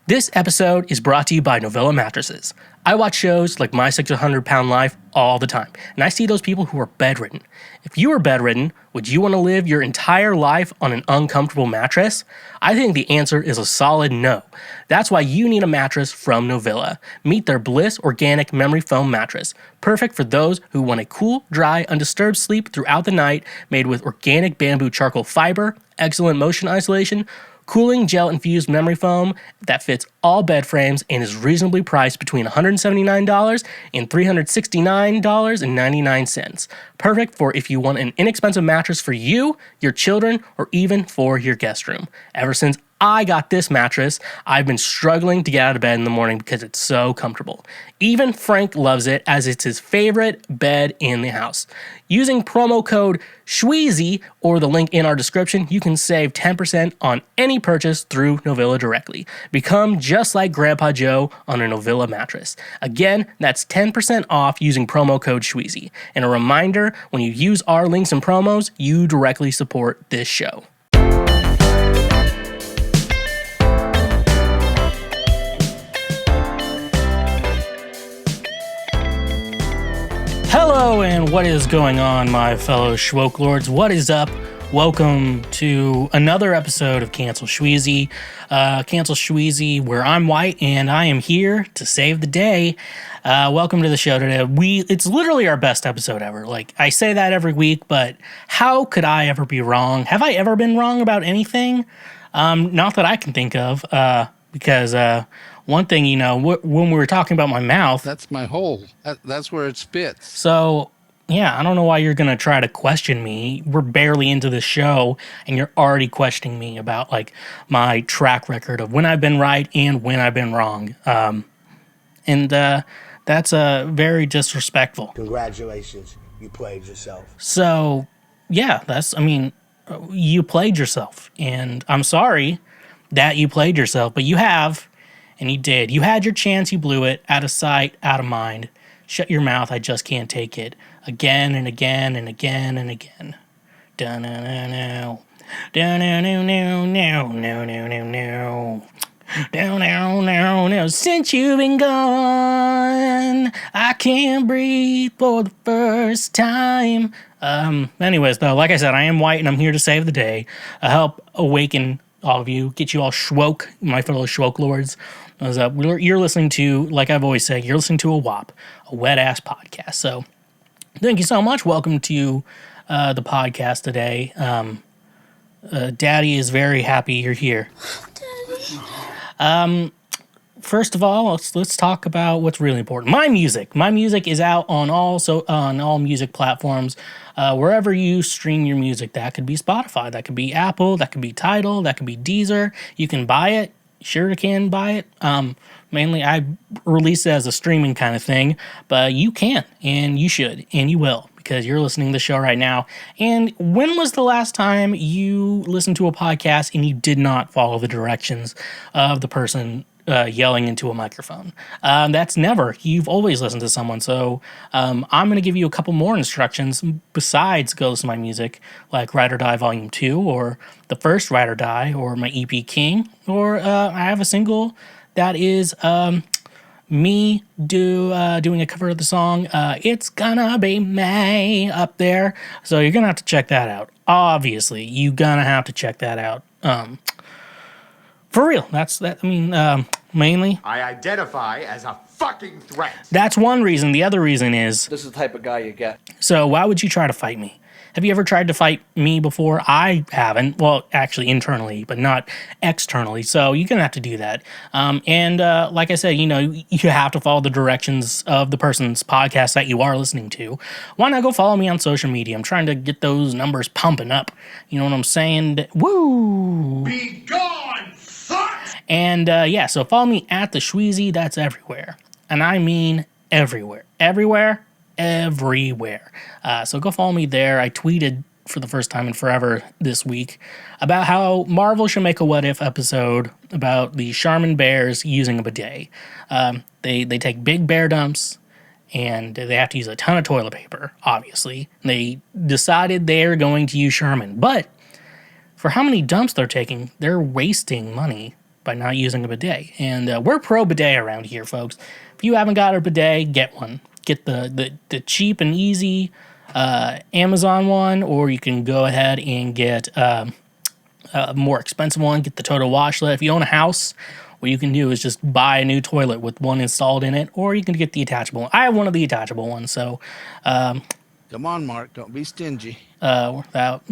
This episode is brought to you by Novella Mattresses. I watch shows like My 600 Pound Life all the time, and I see those people who are bedridden. If you were bedridden, would you want to live your entire life on an uncomfortable mattress? I think the answer is a solid no. That's why you need a mattress from Novella. Meet their Bliss Organic Memory Foam Mattress, perfect for those who want a cool, dry, undisturbed sleep throughout the night, made with organic bamboo charcoal fiber, excellent motion isolation, cooling gel-infused memory foam that fits all bed frames and is reasonably priced between $179 and $369.99. Perfect for if you want an inexpensive mattress for you, your children, or even for your guest room. Ever since I got this mattress, I've been struggling to get out of bed in the morning because it's so comfortable. Even Frank loves it as it's his favorite bed in the house. Using promo code Schweezy or the link in our description, you can save 10% on any purchase through Novella directly. Become just like Grandpa Joe on a Novella mattress. Again, that's 10% off using promo code Schweezy. And a reminder, when you use our links and promos, you directly support this show. Hello, and what is going on, my fellow Schwoke Lords? What is up? Welcome to another episode of Cancel Schweezy. Cancel Schweezy, where I'm white and I am here to save the day. Welcome to the show today. It's literally our best episode ever. Like, I say that every week, but how could I ever be wrong? Have I ever been wrong about anything? Not that I can think of, because one thing, you know, when we were talking about my mouth... That's my hole. That's where it spits. So, yeah, I don't know why you're going to try to question me. We're barely into the show, and you're already questioning me about, like, my track record of when I've been right and when I've been wrong. That's very disrespectful. Congratulations. You played yourself. So, yeah, you played yourself, and I'm sorry that you played yourself, but you have... And you did. You had your chance, you blew it. Out of sight, out of mind. Shut your mouth, I just can't take it. Again and again and again and again. Da-na-na-no. Da-na-no-no-no-no-no-no-no. Da-na-no-no-no. Since you've been gone, I can't breathe for the first time. Anyways, though, like I said, I am white and I'm here to save the day. Help awaken all of you, get you all schwoke, my fellow schwoke lords. You're listening to, like I've always said, you're listening to a WAP, a wet-ass podcast. So, thank you so much. Welcome to the podcast today. Daddy is very happy you're here. Daddy. First of all, let's talk about what's really important. My music. My music is out on all music platforms. Wherever you stream your music, that could be Spotify, that could be Apple, that could be Tidal, that could be Deezer. You can buy it. Sure can buy it. Mainly I release it as a streaming kind of thing, but you can, and you should, and you will, because you're listening to the show right now. And when was the last time you listened to a podcast and you did not follow the directions of the person yelling into a microphone? That's never. You've always listened to someone. So I'm going to give you a couple more instructions besides go listen to my music, like Ride or Die Volume 2, or the first Ride or Die, or my EP King, or I have a single that is me doing a cover of the song It's Gonna Be May up there. So you're going to have to check that out. Obviously, you're going to have to check that out. For real, mainly. I identify as a fucking threat. That's one reason. The other reason is... This is the type of guy you get. So why would you try to fight me? Have you ever tried to fight me before? I haven't. Well, actually internally, but not externally. So you're going to have to do that. Like I said, you have to follow the directions of the person's podcast that you are listening to. Why not go follow me on social media? I'm trying to get those numbers pumping up. You know what I'm saying? Woo! Be gone, fuck! And so follow me at TheSchweezy. That's everywhere. And I mean everywhere. Everywhere. So go follow me there. I tweeted for the first time in forever this week about how Marvel should make a What If episode about the Charmin bears using a bidet. They take big bear dumps and they have to use a ton of toilet paper, obviously. They decided they're going to use Charmin, but for how many dumps they're taking, they're wasting money by not using a bidet. And we're pro bidet around here, folks. If you haven't got a bidet, get one. Get the cheap and easy Amazon one, or you can go ahead and get a more expensive one. Get the Total Washlet. If you own a house, what you can do is just buy a new toilet with one installed in it, or you can get the attachable one. I have one of the attachable ones, so Come on, Mark. Don't be stingy. without,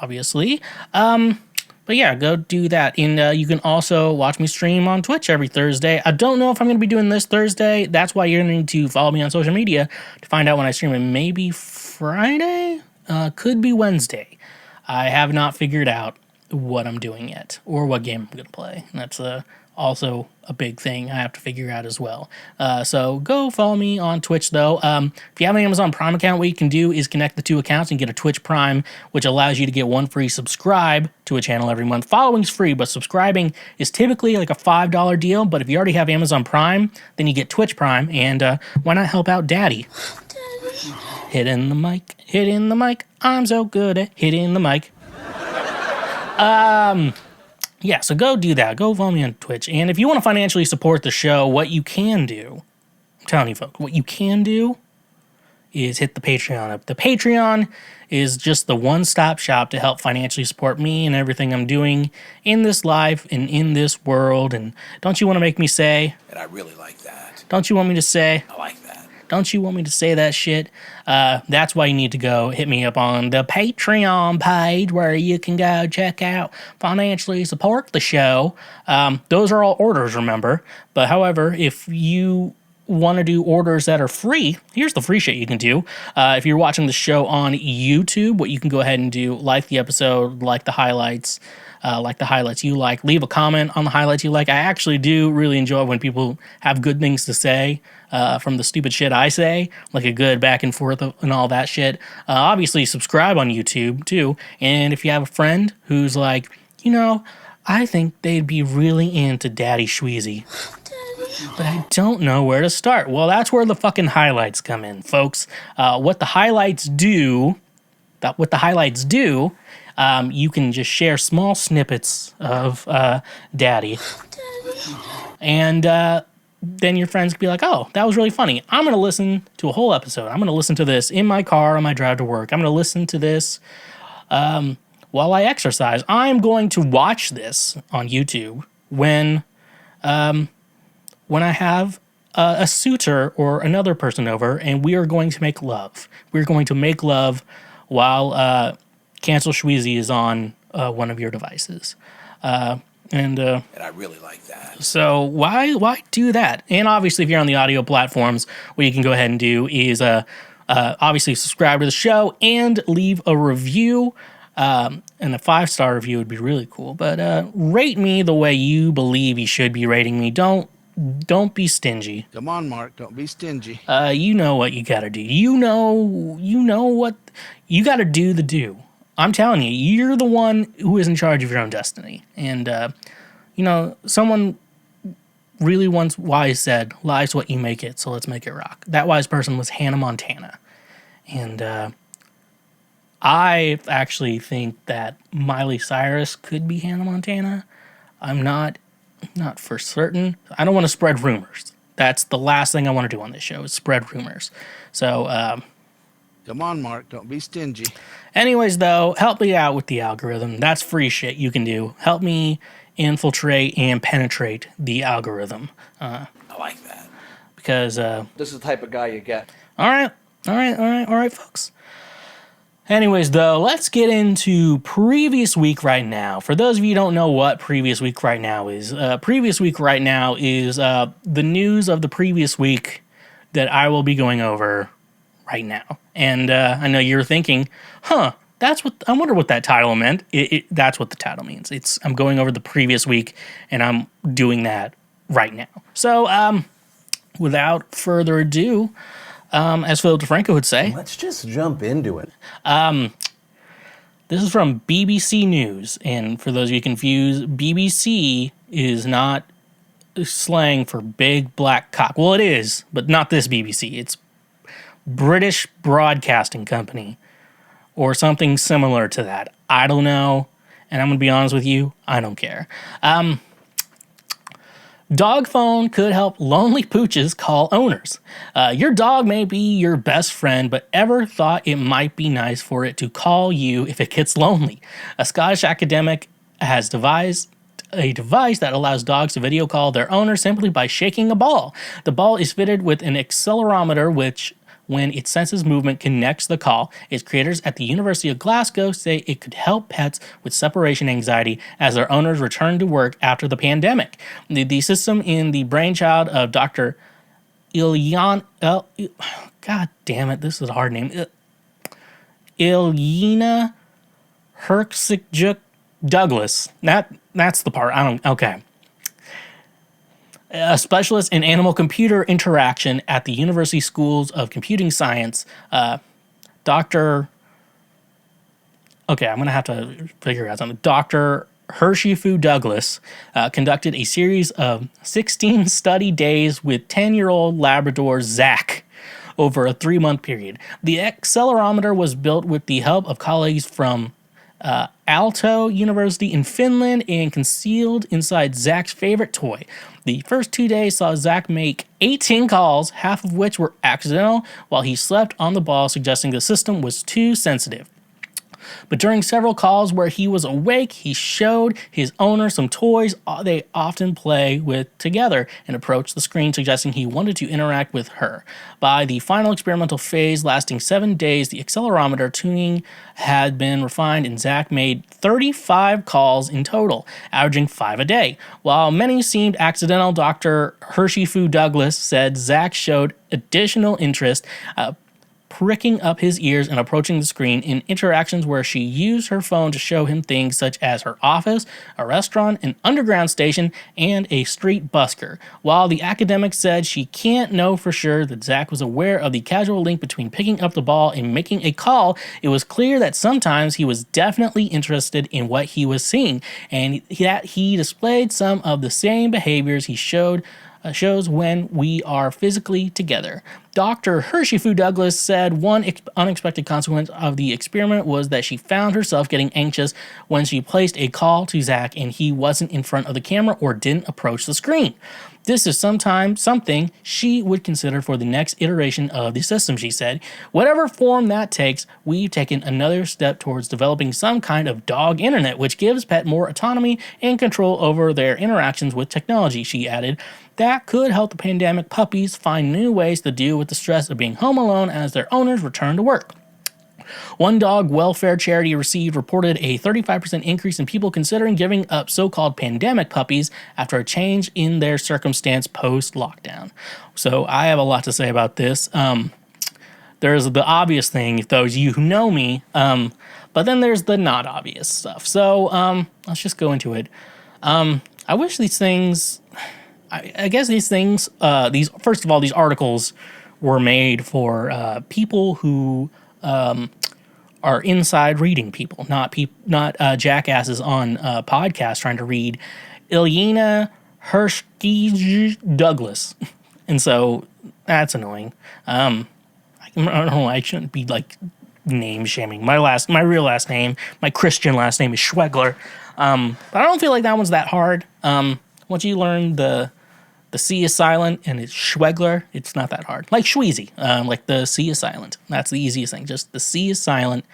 obviously. But yeah, go do that. And you can also watch me stream on Twitch every Thursday. I don't know if I'm going to be doing this Thursday. That's why you're going to need to follow me on social media to find out when I stream. It may be Friday, could be Wednesday. I have not figured out what I'm doing yet or what game I'm going to play. That's also a big thing I have to figure out as well. So go follow me on Twitch, though. If you have an Amazon Prime account, what you can do is connect the two accounts and get a Twitch Prime, which allows you to get one free subscribe to a channel every month. Following's free, but subscribing is typically like a $5 deal. But if you already have Amazon Prime, then you get Twitch Prime. And why not help out Daddy? Hitting the mic. I'm so good at hitting the mic. Yeah, so go do that. Go follow me on Twitch. And if you want to financially support the show, what you can do, I'm telling you, folks, what you can do is hit the Patreon up. The Patreon is just the one-stop shop to help financially support me and everything I'm doing in this life and in this world. And don't you want to make me say... And I really like that. Don't you want me to say... I like that. Don't you want me to say that shit? That's why you need to go hit me up on the Patreon page where you can go check out financially support the show. Those are all orders, remember. But however, if you want to do orders that are free, here's the free shit you can do. If you're watching the show on YouTube, what you can go ahead and do, like the episode, like the highlights you like, leave a comment on the highlights you like. I actually do really enjoy when people have good things to say from the stupid shit I say, like a good back and forth and all that shit. Obviously, subscribe on YouTube, too. And if you have a friend who's like, I think they'd be really into Daddy Schweezy, but I don't know where to start. Well, that's where the fucking highlights come in, folks. What the highlights do, you can just share small snippets of Daddy. And then your friends can be like, oh, that was really funny. I'm going to listen to a whole episode. I'm going to listen to this in my car on my drive to work. I'm going to listen to this while I exercise. I'm going to watch this on YouTube when I have a suitor or another person over, and we are going to make love. We're going to make love while Cancel Schweezy is on one of your devices. And I really like that. So why do that? And obviously, if you're on the audio platforms, what you can go ahead and do is obviously subscribe to the show and leave a review. And a 5-star review would be really cool. But rate me the way you believe you should be rating me. Don't be stingy. Come on, Mark. Don't be stingy. You know what you gotta do. You know what you gotta do. I'm telling you, you're the one who is in charge of your own destiny. And, someone really once wise said, life's what you make it, so let's make it rock. That wise person was Hannah Montana. And I actually think that Miley Cyrus could be Hannah Montana. I'm not for certain. I don't want to spread rumors. That's the last thing I want to do on this show is spread rumors. So, Come on, Mark. Don't be stingy. anyways, though, help me out with the algorithm. That's free shit you can do. Help me infiltrate and penetrate the algorithm. I like that. Because, This is the type of guy you get. all right, folks. Anyways, though, let's get into Previous Week Right Now. For those of you who don't know what Previous Week Right Now is, Previous Week Right Now is the news of the previous week that I will be going over right now. And I know you're thinking, I wonder what that title meant. That's what the title means. I'm going over the previous week, and I'm doing that right now. So, without further ado, as Philip DeFranco would say, let's just jump into it. This is from BBC News, and for those of you confused, BBC is not slang for big black cock. Well, it is, but not this BBC. It's British Broadcasting Company, or something similar to that. I don't know, and I'm going to be honest with you, I don't care. Dog phone could help lonely pooches call owners. Your dog may be your best friend, but ever thought it might be nice for it to call you if it gets lonely? A Scottish academic has devised a device that allows dogs to video call their owner simply by shaking a ball. The ball is fitted with an accelerometer, which, when it senses movement, connects the call. Its creators at the University of Glasgow say it could help pets with separation anxiety as their owners return to work after the pandemic. The system in the brainchild of Dr. God damn it, this is a hard name. Ilyena Herczjuk Douglas. That's the part. Okay. A specialist in animal-computer interaction at the University Schools of Computing Science, Dr. Okay, I'm going to have to figure out something. Dr. Hersheyfu Douglas conducted a series of 16 study days with 10-year-old Labrador Zach over a 3-month period. The accelerometer was built with the help of colleagues from Aalto University in Finland and concealed inside Zach's favorite toy. The first 2 days saw Zach make 18 calls, half of which were accidental, while he slept on the ball, suggesting the system was too sensitive. But during several calls where he was awake, he showed his owner some toys they often play with together and approached the screen, suggesting he wanted to interact with her. By the final experimental phase, lasting 7 days, the accelerometer tuning had been refined and Zach made 35 calls in total, averaging 5 a day. While many seemed accidental, Dr. Hersheyfu Douglas said Zach showed additional interest, pricking up his ears and approaching the screen in interactions where she used her phone to show him things such as her office, a restaurant, an underground station, and a street busker. While the academic said she can't know for sure that Zach was aware of the casual link between picking up the ball and making a call, it was clear that sometimes he was definitely interested in what he was seeing, and that he displayed some of the same behaviors he shows when we are physically together. Dr. Hersheyfu Douglas said one unexpected consequence of the experiment was that she found herself getting anxious when she placed a call to Zach and he wasn't in front of the camera or didn't approach the screen. This is sometimes something she would consider for the next iteration of the system, she said. Whatever form that takes, we've taken another step towards developing some kind of dog internet, which gives pet more autonomy and control over their interactions with technology, she added. That could help the pandemic puppies find new ways to deal with the stress of being home alone as their owners return to work. One dog welfare charity reported a 35% increase in people considering giving up so-called pandemic puppies after a change in their circumstance post-lockdown. So I have a lot to say about this. There's the obvious thing, those of you who know me, but then there's the not obvious stuff. So let's just go into it. I wish these things... I guess these things, first of all, these articles were made for people who are inside reading people, not jackasses on podcasts trying to read Ilyena Hersheyjuk Douglas. And so that's annoying. I don't know, I shouldn't be like name shaming. My real last name, my Christian last name is Schwegler. But I don't feel like that one's that hard. Once you learn the C is silent and it's Schwegler, it's not that hard. Like Schweezy, like the C is silent. That's the easiest thing. Just the C is silent.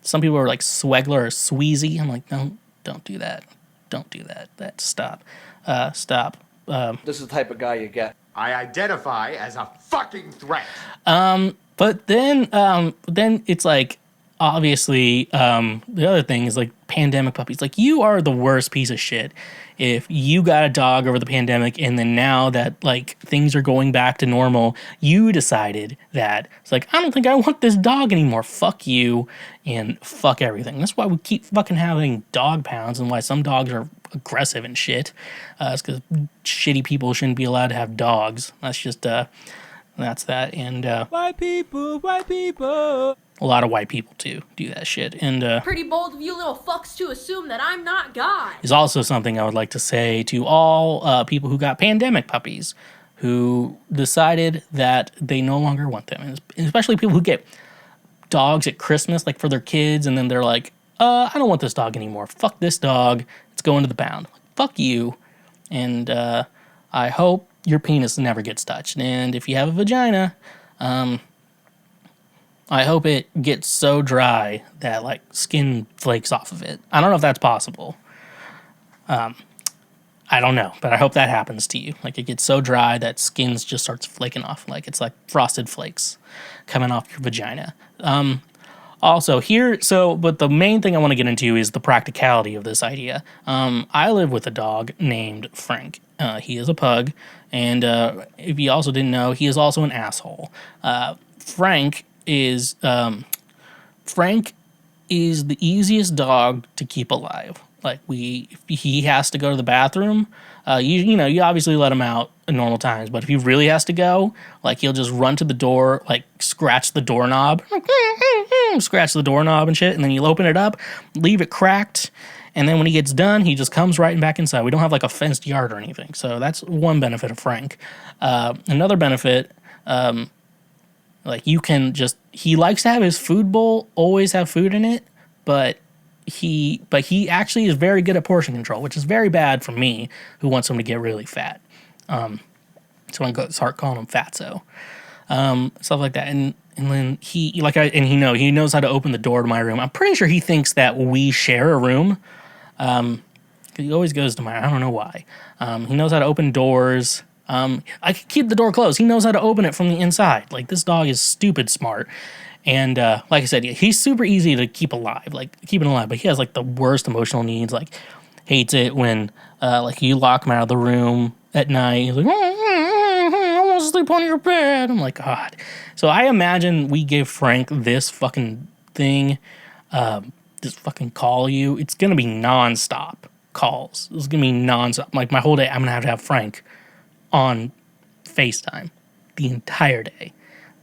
Some people are like Swegler or Schweezy. I'm like, don't do that. Don't do that. Stop. Stop. This is the type of guy you get. I identify as a fucking threat. But then it's like, obviously, the other thing is like pandemic puppies. Like, you are the worst piece of shit if you got a dog over the pandemic and then now that like things are going back to normal, you decided that it's like, I don't think I want this dog anymore. Fuck you and fuck everything. That's why we keep fucking having dog pounds and why some dogs are aggressive and shit. It's because shitty people shouldn't be allowed to have dogs. That's just that's that. And white people. A lot of white people too do that shit. And Pretty bold of you little fucks to assume that I'm not God. Is also something I would like to say to all people who got pandemic puppies who decided that they no longer want them. And especially people who get dogs at Christmas, like for their kids, and then they're like, I don't want this dog anymore. Fuck this dog. It's going to the pound. Fuck you. And I I hope your penis never gets touched. And if you have a vagina, I hope it gets so dry that like skin flakes off of it. I don't know if that's possible. I don't know, but I hope that happens to you. Like it gets so dry that skin just starts flaking off. Like it's like frosted flakes coming off your vagina. Also here, but the main thing I want to get into is the practicality of this idea. I live with a dog named Frank. He is a pug, and if you also didn't know, he is also an asshole. Frank is the easiest dog to keep alive. Like if he has to go to the bathroom, you obviously let him out at normal times, but if he really has to go, like he'll just run to the door, like scratch the doorknob, scratch the doorknob and shit, and then you'll open it up, leave it cracked, and then when he gets done, he just comes right back inside. We don't have like a fenced yard or anything, so that's one benefit of Frank. Another benefit, like he likes to have his food bowl always have food in it, but he actually is very good at portion control, which is very bad for me who wants him to get really fat. So I'm going to start calling him Fatso. Stuff like that. And then he knows how to open the door to my room. I'm pretty sure he thinks that we share a room. He always goes to I don't know why. He knows how to open doors. I can keep the door closed. He knows how to open it from the inside. Like this dog is stupid smart. And like I said, he's super easy to keep alive, but he has like the worst emotional needs. Like hates it when like you lock him out of the room at night. He's like, I want to sleep on your bed. I'm like, God. So I imagine we give Frank this fucking thing, this fucking call you. It's going to be nonstop calls. It's going to be nonstop. Like my whole day, I'm going to have Frank on FaceTime the entire day.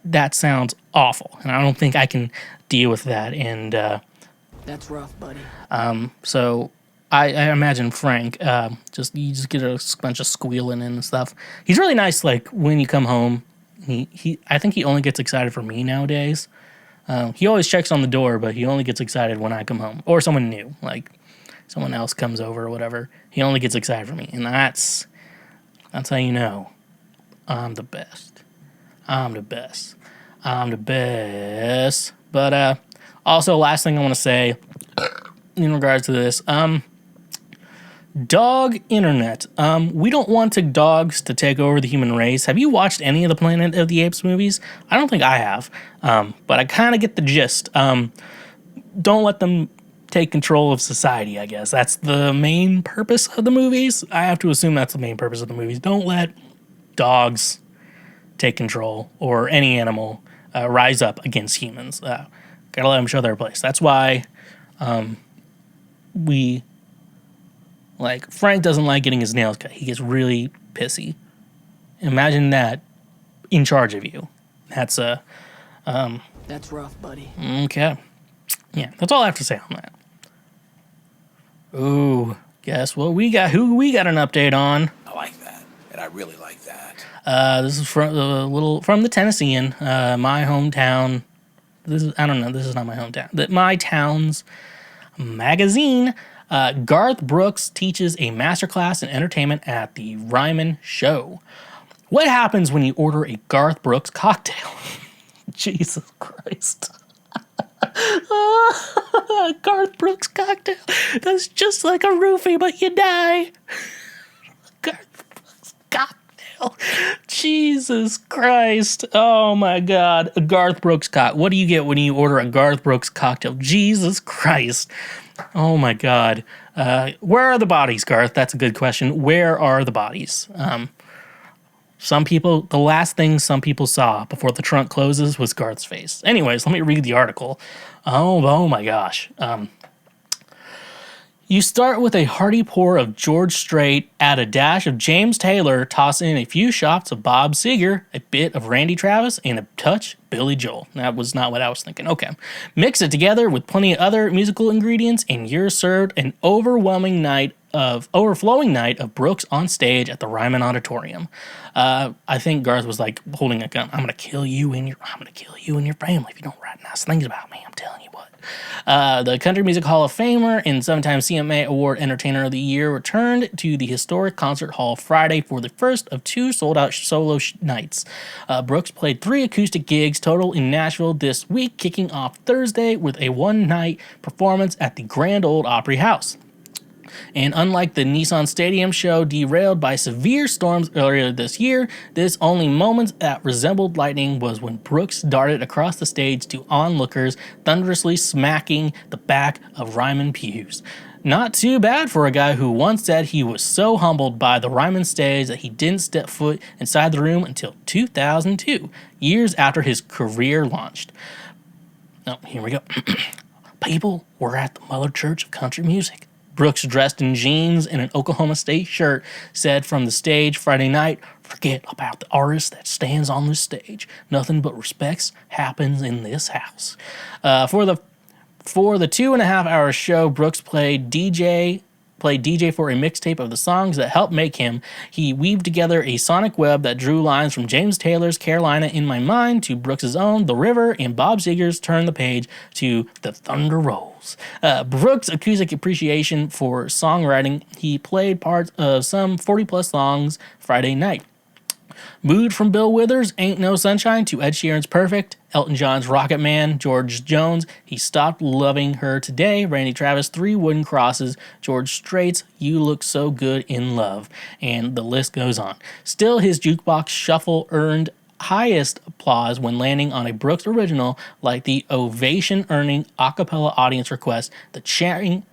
That sounds awful, and I don't think I can deal with that. And that's rough, buddy. So I imagine Frank you just get a bunch of squealing and stuff. He's really nice. Like when you come home, I think he only gets excited for me nowadays. He always checks on the door, but he only gets excited when I come home or someone new, like someone else comes over or whatever. He only gets excited for me, and that's how you know I'm the best. I'm the best. But also, last thing I want to say in regards to this, dog internet. We don't want dogs to take over the human race. Have you watched any of the Planet of the Apes movies? I don't think I have, but I kind of get the gist. Don't let them take control of society, I guess. That's the main purpose of the movies. I have to assume that's the main purpose of the movies. Don't let dogs take control, or any animal rise up against humans. Gotta let them show their place. That's why Frank doesn't like getting his nails cut. He gets really pissy. Imagine that in charge of you. That's rough, buddy. Okay. Yeah, that's all I have to say on that. Ooh, guess what we got? Who we got an update on? I like that, and I really like that. This is from the Tennessean, my hometown. This is not my hometown. My town's magazine. Garth Brooks teaches a masterclass in entertainment at the Ryman show. What happens when you order a Garth Brooks cocktail? Jesus Christ. Garth Brooks cocktail. That's just like a roofie, but you die. Garth Brooks cocktail. Jesus Christ. Oh my God. A Garth Brooks cocktail. What do you get when you order a Garth Brooks cocktail? Jesus Christ. Oh my God. Where are the bodies, Garth? That's a good question. Where are the bodies? The last thing some people saw before the trunk closes was Garth's face. Anyways, let me read the article. Oh my gosh. You start with a hearty pour of George Strait, add a dash of James Taylor, toss in a few shots of Bob Seger, a bit of Randy Travis, and a touch Billy Joel. That was not what I was thinking. Okay. Mix it together with plenty of other musical ingredients, and you're served an overwhelming night of overflowing night of Brooks on stage at the Ryman Auditorium. I think Garth was like holding a gun. I'm gonna kill you and your family if you don't write nice things about me. I'm telling you what. The Country Music Hall of Famer and sometime CMA Award Entertainer of the Year returned to the historic concert hall Friday for the first of 2 sold-out solo nights. Brooks played 3 acoustic gigs total in Nashville this week, kicking off Thursday with a one-night performance at the Grand Ole Opry House. And unlike the Nissan Stadium show derailed by severe storms earlier this year, this only moments that resembled lightning was when Brooks darted across the stage to onlookers, thunderously smacking the back of Ryman pews. Not too bad for a guy who once said he was so humbled by the Ryman stage that he didn't step foot inside the room until 2002, years after his career launched. Oh, here we go. People were at the Mother Church of Country Music. Brooks, dressed in jeans and an Oklahoma State shirt, said from the stage Friday night, "Forget about the artist that stands on this stage. Nothing but respects happens in this house." For the 2.5-hour show, Brooks played DJ for a mixtape of the songs that helped make him. He weaved together a sonic web that drew lines from James Taylor's Carolina in My Mind to Brooks' own The River and Bob Seger's Turn the Page to The Thunder Rolls. Brooks' acoustic appreciation for songwriting, he played parts of some 40-plus songs Friday night. Mood from Bill Withers' Ain't No Sunshine to Ed Sheeran's Perfect, Elton John's Rocket Man, George Jones' He Stopped Loving Her Today, Randy Travis' 3 Wooden Crosses, George Strait's You Look So Good in Love, and the list goes on. Still, his jukebox shuffle earned highest applause when landing on a Brooks original like the ovation-earning a cappella audience request, The Change,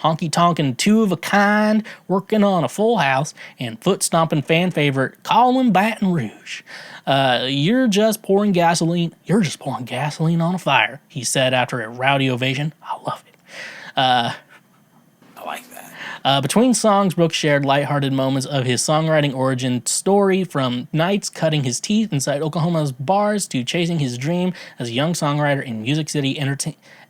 Honky Tonkin' 2 of a Kind, Working on a Full House, and foot-stomping fan favorite, Callin' Baton Rouge. You're just pouring gasoline on a fire, he said after a rowdy ovation. I love it. I like that. Between songs, Brooks shared lighthearted moments of his songwriting origin story, from nights cutting his teeth inside Oklahoma's bars to chasing his dream as a young songwriter in Music City,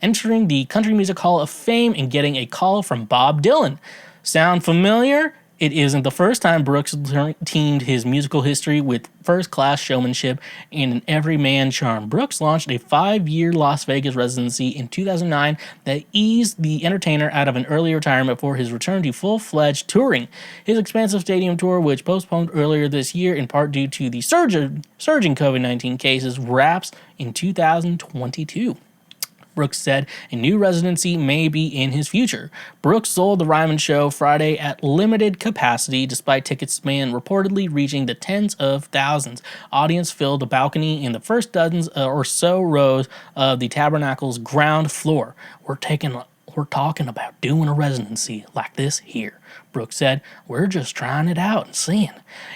entering the Country Music Hall of Fame and getting a call from Bob Dylan. Sound familiar? It isn't the first time Brooks teamed his musical history with first-class showmanship and an everyman charm. Brooks launched a 5-year Las Vegas residency in 2009 that eased the entertainer out of an early retirement for his return to full-fledged touring. His expansive stadium tour, which postponed earlier this year in part due to the surging COVID-19 cases, wraps in 2022. Brooks said a new residency may be in his future. Brooks sold the Ryman show Friday at limited capacity, despite tickets demand reportedly reaching the tens of thousands. Audience filled the balcony in the first dozens or so rows of the Tabernacle's ground floor. We're talking about doing a residency like this here, Brooks said. We're just trying it out and seeing.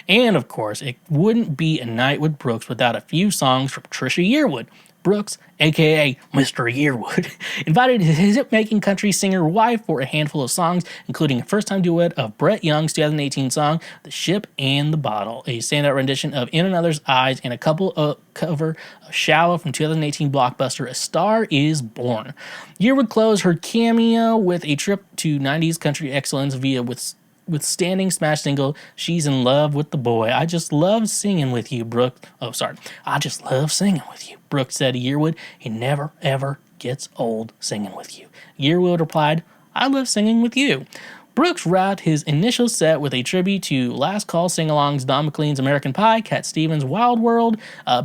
And of course, it wouldn't be a night with Brooks without a few songs from Trisha Yearwood. Brooks, a.k.a. Mr. Yearwood, invited his hit-making country singer wife for a handful of songs, including a first-time duet of Brett Young's 2018 song, The Ship and the Bottle, a standout rendition of In Another's Eyes, and a cover of Shallow from 2018 blockbuster A Star Is Born. Yearwood closed her cameo with a trip to 90s country excellence via withstanding smash single She's in Love with the Boy. I just love singing with you, Brooks. I just love singing with you, Brooks said to Yearwood. He never, ever gets old singing with you. Yearwood replied, I love singing with you. Brooks wrapped his initial set with a tribute to Last Call sing-alongs Don McLean's American Pie, Cat Stevens' Wild World,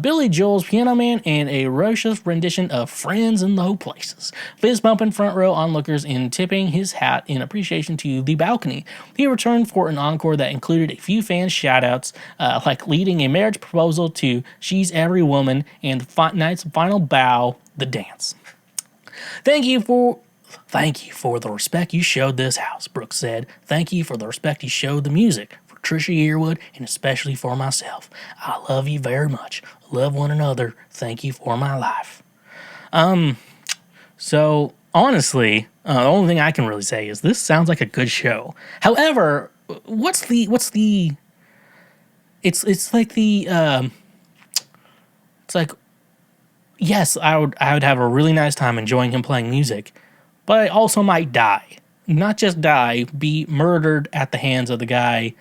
Billy Joel's Piano Man, and a raucous rendition of Friends in Low Places. Fist-bumping front row onlookers and tipping his hat in appreciation to The Balcony. He returned for an encore that included a few fan shout-outs, like leading a marriage proposal to She's Every Woman and the night's final bow, The Dance. Thank you for the respect you showed this house, Brooks said. Thank you for the respect you showed the music, for Trisha Yearwood, and especially for myself. I love you very much. Love one another. Thank you for my life. So, honestly, the only thing I can really say is this sounds like a good show. However, it's like, yes, I would have a really nice time enjoying him playing music, but I also might die. not just die, be murdered at the hands of the guy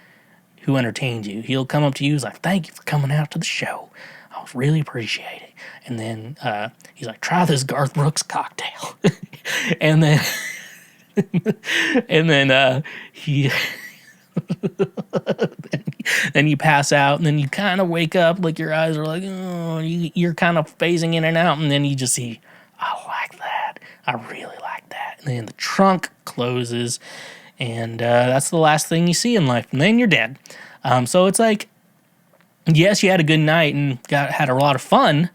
who entertained you. He'll come up to you, he's like, thank you for coming out to the show. I really appreciate it. And then he's like, try this Garth Brooks cocktail. and then he then you pass out, and then you kind of wake up, like your eyes are like, oh, you're kind of phasing in and out, and then you just see, I like that. I really like that. And then the trunk closes, and that's the last thing you see in life, and then you're dead. So it's like, yes, you had a good night and had a lot of fun,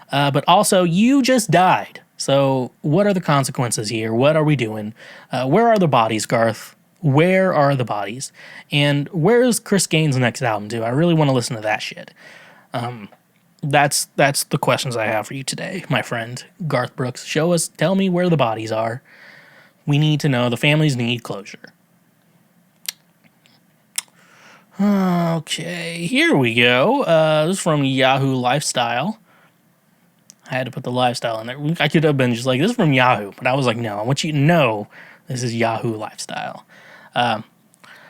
but also you just died. So what are the consequences here? What are we doing? Where are the bodies, Garth? Where are the bodies? And where's Chris Gaines' next album, too? I really want to listen to that shit. That's the questions I have for you today, my friend. Garth Brooks, tell me where the bodies are. We need to know. The families need closure. Okay, here we go. This is from Yahoo Lifestyle. I had to put the lifestyle in there. I could have been just like, this is from Yahoo, but I was like, no, I want you to know this is Yahoo Lifestyle.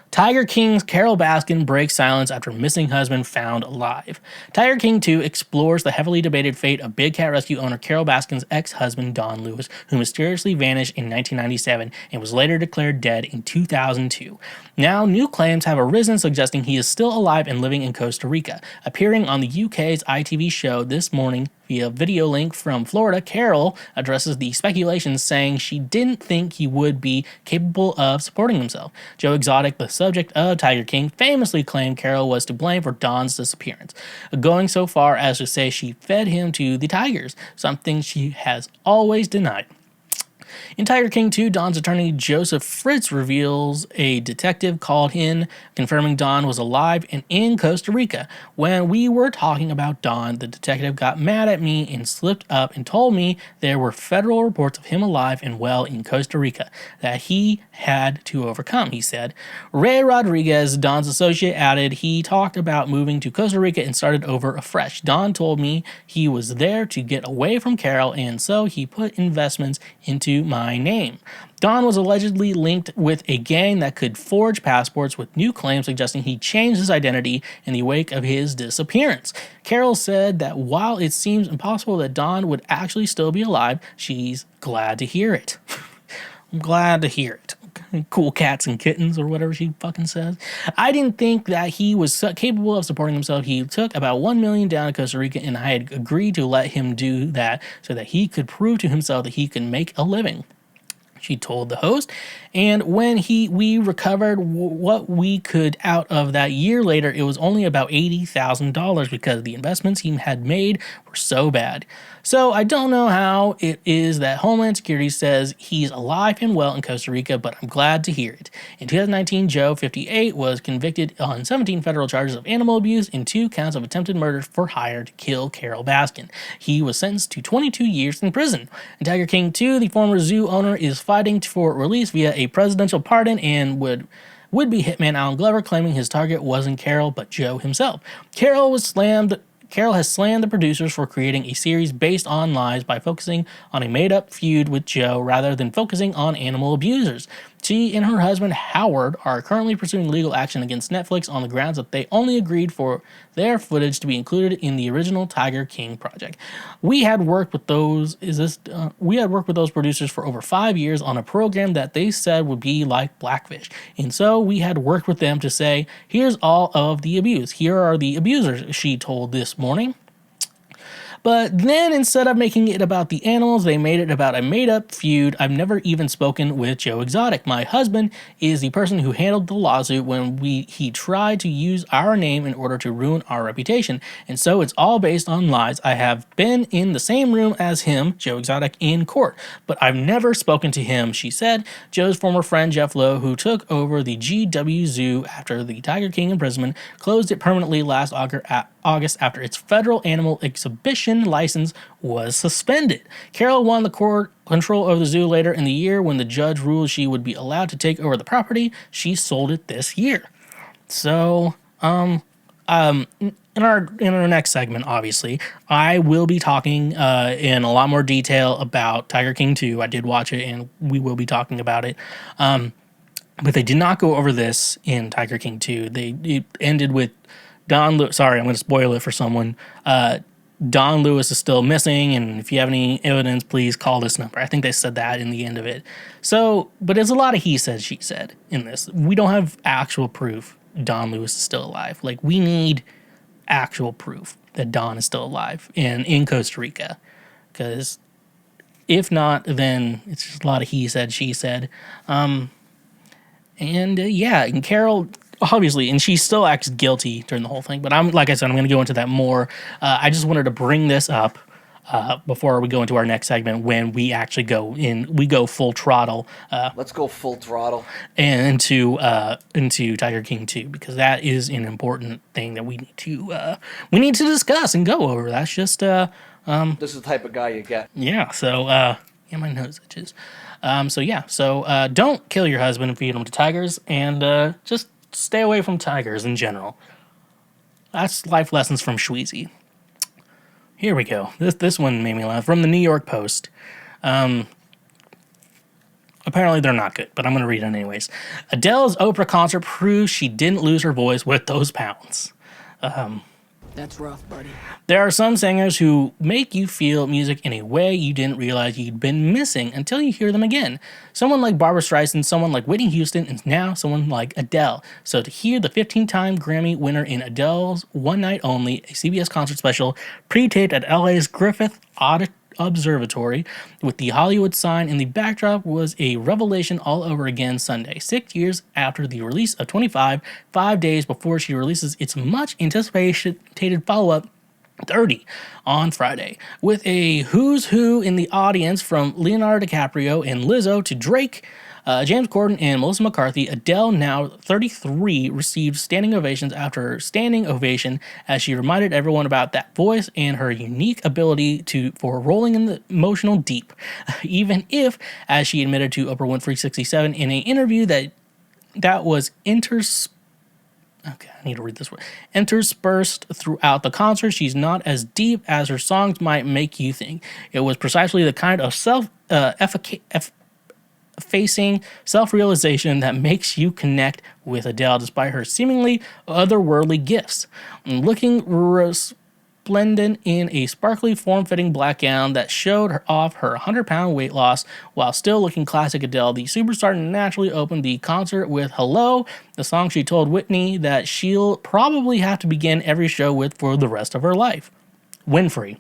Tiger King's Carole Baskin breaks silence after missing husband found alive. Tiger King 2 explores the heavily debated fate of Big Cat Rescue owner Carole Baskin's ex-husband Don Lewis, who mysteriously vanished in 1997 and was later declared dead in 2002. Now, new claims have arisen suggesting he is still alive and living in Costa Rica. Appearing on the UK's ITV show this morning via video link from Florida, Carole addresses the speculations, saying she didn't think he would be capable of supporting himself. Joe Exotic, the subject of Tiger King, famously claimed Carole was to blame for Don's disappearance, going so far as to say she fed him to the tigers, something she has always denied. In Tiger King 2, Don's attorney Joseph Fritz reveals a detective called in, confirming Don was alive and in Costa Rica. When we were talking about Don, the detective got mad at me and slipped up and told me there were federal reports of him alive and well in Costa Rica that he had to overcome, he said. Ray Rodriguez, Don's associate, added he talked about moving to Costa Rica and started over afresh. Don told me he was there to get away from Carole, and so he put investments into my name. Don was allegedly linked with a gang that could forge passports, with new claims suggesting he changed his identity in the wake of his disappearance. Carole said that while it seems impossible that Don would actually still be alive, she's glad to hear it. I'm glad to hear it. Cool cats and kittens, or whatever she fucking says. I didn't think that he was capable of supporting himself. He took about $1 million down to Costa Rica, and I had agreed to let him do that so that he could prove to himself that he could make a living, she told the host. And when we recovered what we could out of that year later, it was only about $80,000 because the investments he had made were so bad. So I don't know how it is that Homeland Security says he's alive and well in Costa Rica, but I'm glad to hear it. In 2019, Joe, 58, was convicted on 17 federal charges of animal abuse and 2 counts of attempted murder for hire to kill Carole Baskin. He was sentenced to 22 years in prison. In Tiger King 2, the former zoo owner is fighting for release via a presidential pardon, and would-be hitman Alan Glover claiming his target wasn't Carole but Joe himself. Carole has slammed the producers for creating a series based on lies by focusing on a made-up feud with Joe rather than focusing on animal abusers. She and her husband, Howard, are currently pursuing legal action against Netflix on the grounds that they only agreed for their footage to be included in the original Tiger King project. We had worked with those producers for over 5 years on a program that they said would be like Blackfish. And so we had worked with them to say, here's all of the abuse. Here are the abusers, she told This Morning. But then instead of making it about the animals, they made it about a made-up feud. I've never even spoken with Joe Exotic. My husband is the person who handled the lawsuit when he tried to use our name in order to ruin our reputation. And so it's all based on lies. I have been in the same room as him, Joe Exotic, in court, but I've never spoken to him, she said. Joe's former friend Jeff Lowe, who took over the GW Zoo after the Tiger King imprisonment, closed it permanently last August after its federal animal exhibition license was suspended. Carole won the court control of the zoo later in the year when the judge ruled she would be allowed to take over the property. She sold it this year. So, in our next segment, obviously, I will be talking in a lot more detail about Tiger King 2. I did watch it, and we will be talking about it. But they did not go over this in Tiger King 2. It ended with Don Lewis. Sorry, I'm going to spoil it for someone. Don Lewis is still missing, and if you have any evidence, please call this number. I think they said that in the end of it. So, but there's a lot of he said, she said in this. We don't have actual proof Don Lewis is still alive. Like, we need actual proof that Don is still alive in Costa Rica. Because if not, then it's just a lot of he said, she said. And Carole, obviously, and she still acts guilty during the whole thing. But like I said, I'm going to go into that more. I just wanted to bring this up before we go into our next segment when we actually go full throttle. Let's go full throttle. And into Tiger King 2, because that is an important thing that we need to discuss and go over. That's just this is the type of guy you get. Yeah. So my nose itches. So don't kill your husband and feed him to tigers, and just stay away from tigers in general. That's life lessons from Schweezy. Here we go. This one made me laugh. From the New York Post. Apparently they're not good, but I'm going to read it anyways. Adele's Oprah concert proves she didn't lose her voice with those pounds. That's rough, buddy. There are some singers who make you feel music in a way you didn't realize you'd been missing until you hear them again. Someone like Barbra Streisand, someone like Whitney Houston, and now someone like Adele. So to hear the 15-time Grammy winner in Adele's One Night Only, a CBS concert special, pre-taped at LA's Griffith Observatory with the Hollywood sign in the backdrop, was a revelation all over again Sunday, 6 years after the release of 25, 5 days before she releases its much anticipated follow-up 30 on Friday, with a who's who in the audience from Leonardo DiCaprio and Lizzo to Drake, James Corden, and Melissa McCarthy. Adele, now 33, received standing ovations after standing ovation as she reminded everyone about that voice and her unique ability for rolling in the emotional deep. Even if, as she admitted to Oprah Winfrey 67 in an interview that was interspersed throughout the concert, she's not as deep as her songs might make you think. It was precisely the kind of self-effacing self-realization that makes you connect with Adele despite her seemingly otherworldly gifts. Looking resplendent in a sparkly, form-fitting black gown that showed off her 100-pound weight loss while still looking classic Adele, the superstar naturally opened the concert with Hello, the song she told Whitney that she'll probably have to begin every show with for the rest of her life. Oprah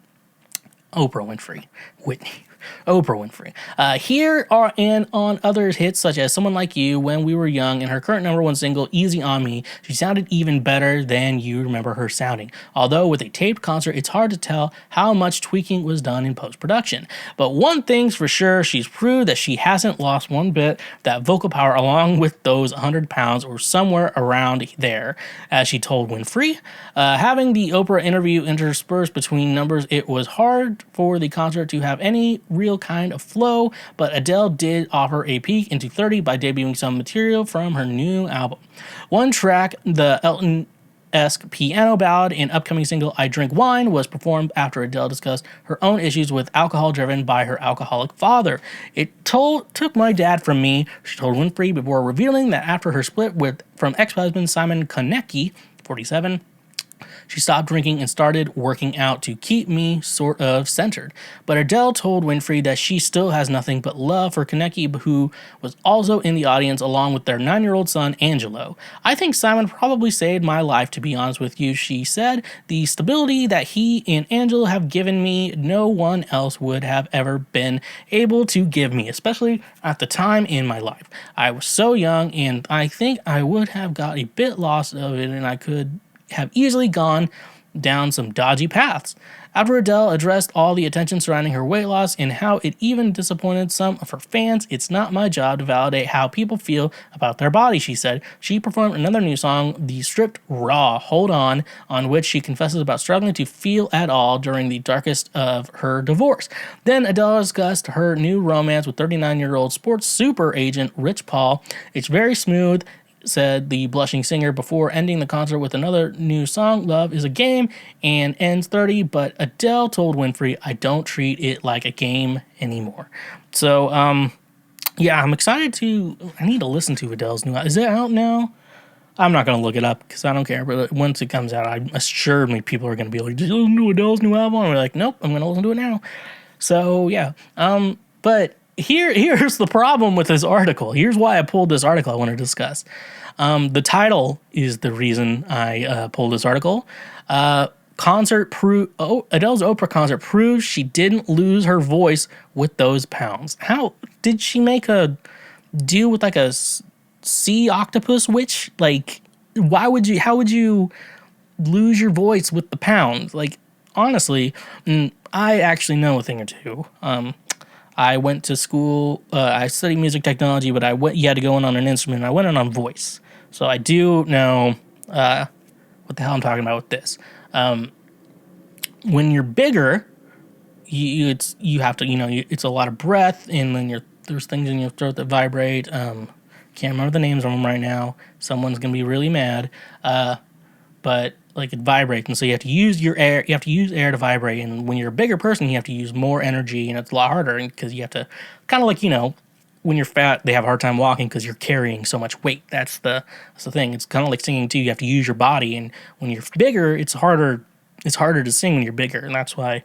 Winfrey. Here are and on other hits such as Someone Like You, When We Were Young, and her current #1 single, Easy on Me. She sounded even better than you remember her sounding. Although with a taped concert, it's hard to tell how much tweaking was done in post-production. But one thing's for sure, she's proved that she hasn't lost one bit that vocal power along with those 100 pounds or somewhere around there. As she told Winfrey, having the Oprah interview interspersed between numbers, it was hard for the concert to have any real kind of flow, but Adele did offer a peek into 30 by debuting some material from her new album. One track, the Elton-esque piano ballad and upcoming single I Drink Wine, was performed after Adele discussed her own issues with alcohol driven by her alcoholic father. It took my dad from me, she told Winfrey, before revealing that after her split from ex-husband Simon Konecki, 47, she stopped drinking and started working out to keep me sort of centered. But Adele told Winfrey that she still has nothing but love for Konecki, who was also in the audience along with their 9-year-old son, Angelo. I think Simon probably saved my life, to be honest with you, she said. The stability that he and Angelo have given me, no one else would have ever been able to give me, especially at the time in my life. I was so young, and I think I would have got a bit lost of it, and I could have easily gone down some dodgy paths. After Adele addressed all the attention surrounding her weight loss and how it even disappointed some of her fans, it's not my job to validate how people feel about their body, she said. She performed another new song, the stripped raw Hold On which she confesses about struggling to feel at all during the darkest of her divorce. Then Adele discussed her new romance with 39-year-old sports super agent Rich Paul. It's very smooth. said the blushing singer before ending the concert with another new song, Love is a Game, and ends 30, but Adele told Winfrey, I don't treat it like a game anymore. So, yeah, I'm excited I need to listen to Adele's new album. Is it out now? I'm not going to look it up because I don't care, but once it comes out, I'm assuredly people are going to be like, did you listen to Adele's new album? And we're like, nope, I'm going to listen to it now. So, yeah, but here's the problem with this article. Here's why I pulled this article I want to discuss. The title is the reason I pulled this article. Adele's Oprah concert proves she didn't lose her voice with those pounds. How did she make a deal with like a sea octopus witch? Like, how would you lose your voice with the pounds? Like, honestly, I actually know a thing or two. I went to school. I studied music technology, but you had to go in on an instrument. I went in on voice, so I do know what the hell I'm talking about with this. When you're bigger, you have to it's a lot of breath, and then there's things in your throat that vibrate. Can't remember the names of them right now. Someone's gonna be really mad, but like it vibrates, and so you have to use your air. You have to use air to vibrate, and when you're a bigger person, you have to use more energy, and it's a lot harder because you have to kind of like when you're fat, they have a hard time walking because you're carrying so much weight. That's the thing. It's kind of like singing too. You have to use your body, and when you're bigger, it's harder. It's harder to sing when you're bigger, and that's why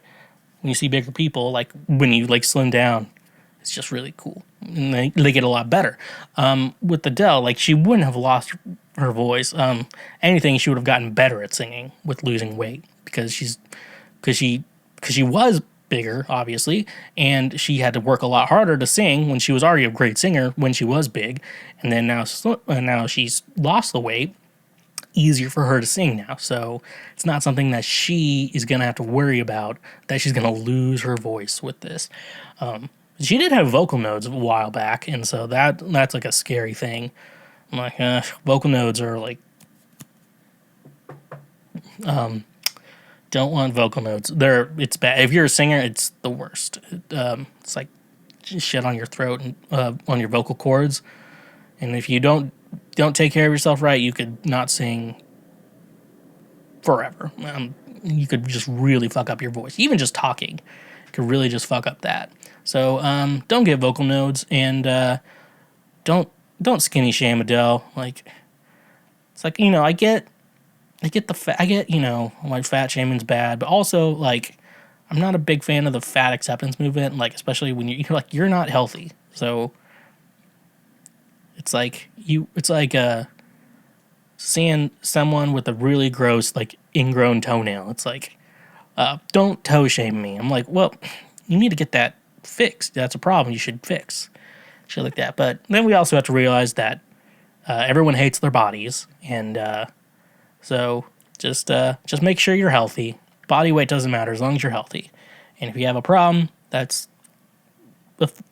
when you see bigger people, like when you like slim down, it's just really cool, and they get a lot better. With Adele, like she wouldn't have lost her voice. Anything, she would have gotten better at singing with losing weight because she was bigger, obviously, and she had to work a lot harder to sing when she was already a great singer when she was big, and then now she's lost the weight. Easier for her to sing now, so it's not something that she is gonna have to worry about that she's gonna lose her voice with this. She did have vocal nodes a while back, and so that's like a scary thing. I'm like, vocal nodes are like, don't want vocal nodes. It's bad. If you're a singer, it's the worst. It's like shit on your throat and on your vocal cords, and if you don't take care of yourself right, you could not sing forever. You could just really fuck up your voice. Even just talking could really just fuck up that. So don't get vocal nodes, and don't skinny shame Adele. Like, it's like, I get the fat. I get like fat shaming's bad, but also like I'm not a big fan of the fat acceptance movement. Like, especially when you're not healthy. So it's like seeing someone with a really gross like ingrown toenail. It's like, don't toe shame me. I'm like, well, you need to get that fixed. That's a problem you should fix. Shit like that. But then we also have to realize that everyone hates their bodies, and so just make sure you're healthy. Body weight doesn't matter as long as you're healthy. And if you have a problem that's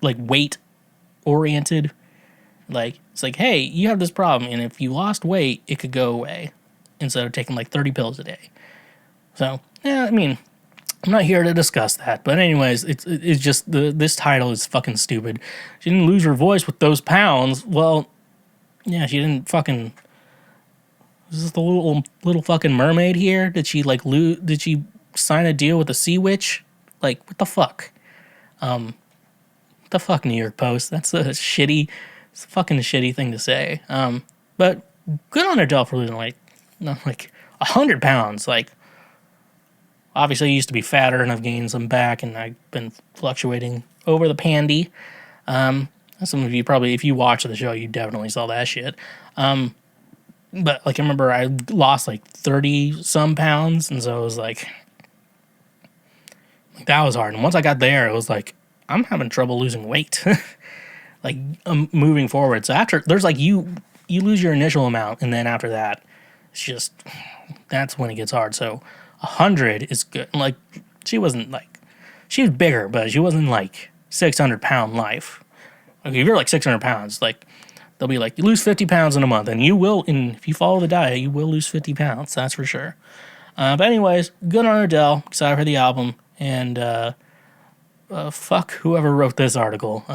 like weight oriented, like it's like, hey, you have this problem, and if you lost weight, it could go away instead of taking like 30 pills a day. So yeah, I mean, I'm not here to discuss that, but anyways, it's just this title is fucking stupid. She didn't lose her voice with those pounds. Well, yeah, she didn't fucking. Is this the little fucking mermaid here? Did she like lose? Did she sign a deal with a sea witch? Like, what the fuck? What the fuck, New York Post? It's a fucking shitty thing to say. But good on Adele for losing like 100 pounds. Like, obviously, I used to be fatter, and I've gained some back, and I've been fluctuating over the pandy. Some of you probably, if you watch the show, you definitely saw that shit. But like, I remember I lost like 30 some pounds, and so it was like that was hard. And once I got there, it was like I'm having trouble losing weight, like moving forward. So after there's like you lose your initial amount, and then after that, it's just that's when it gets hard. So 100 is good. Like, she was bigger, but she wasn't like 600-pound life. Like, if you're like 600 pounds, like they'll be like, you lose 50 pounds in a month, and you will, and if you follow the diet, you will lose 50 pounds. That's for sure. But anyways, good on Adele. Excited for the album, and fuck whoever wrote this article.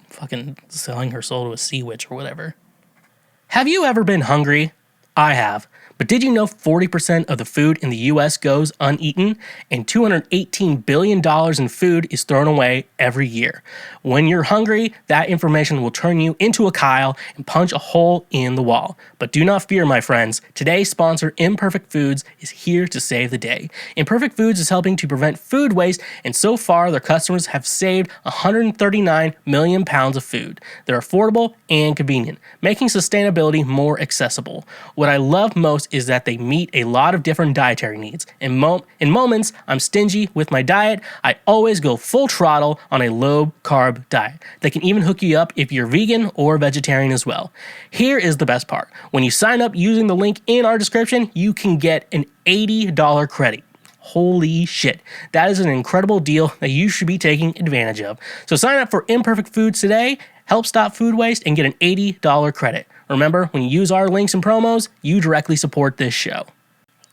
Fucking selling her soul to a sea witch or whatever. Have you ever been hungry? I have. But did you know 40% of the food in the US goes uneaten and $218 billion in food is thrown away every year? When you're hungry, that information will turn you into a Kyle and punch a hole in the wall. But do not fear, my friends. Today's sponsor, Imperfect Foods, is here to save the day. Imperfect Foods is helping to prevent food waste, and so far their customers have saved 139 million pounds of food. They're affordable and convenient, making sustainability more accessible. What I love most is that they meet a lot of different dietary needs. In moments I'm stingy with my diet, I always go full throttle on a low-carb diet. They can even hook you up if you're vegan or vegetarian as well. Here is the best part. When you sign up using the link in our description, you can get an $80 credit. Holy shit. That is an incredible deal that you should be taking advantage of. So sign up for Imperfect Foods today, help stop food waste, and get an $80 credit. Remember, when you use our links and promos, you directly support this show.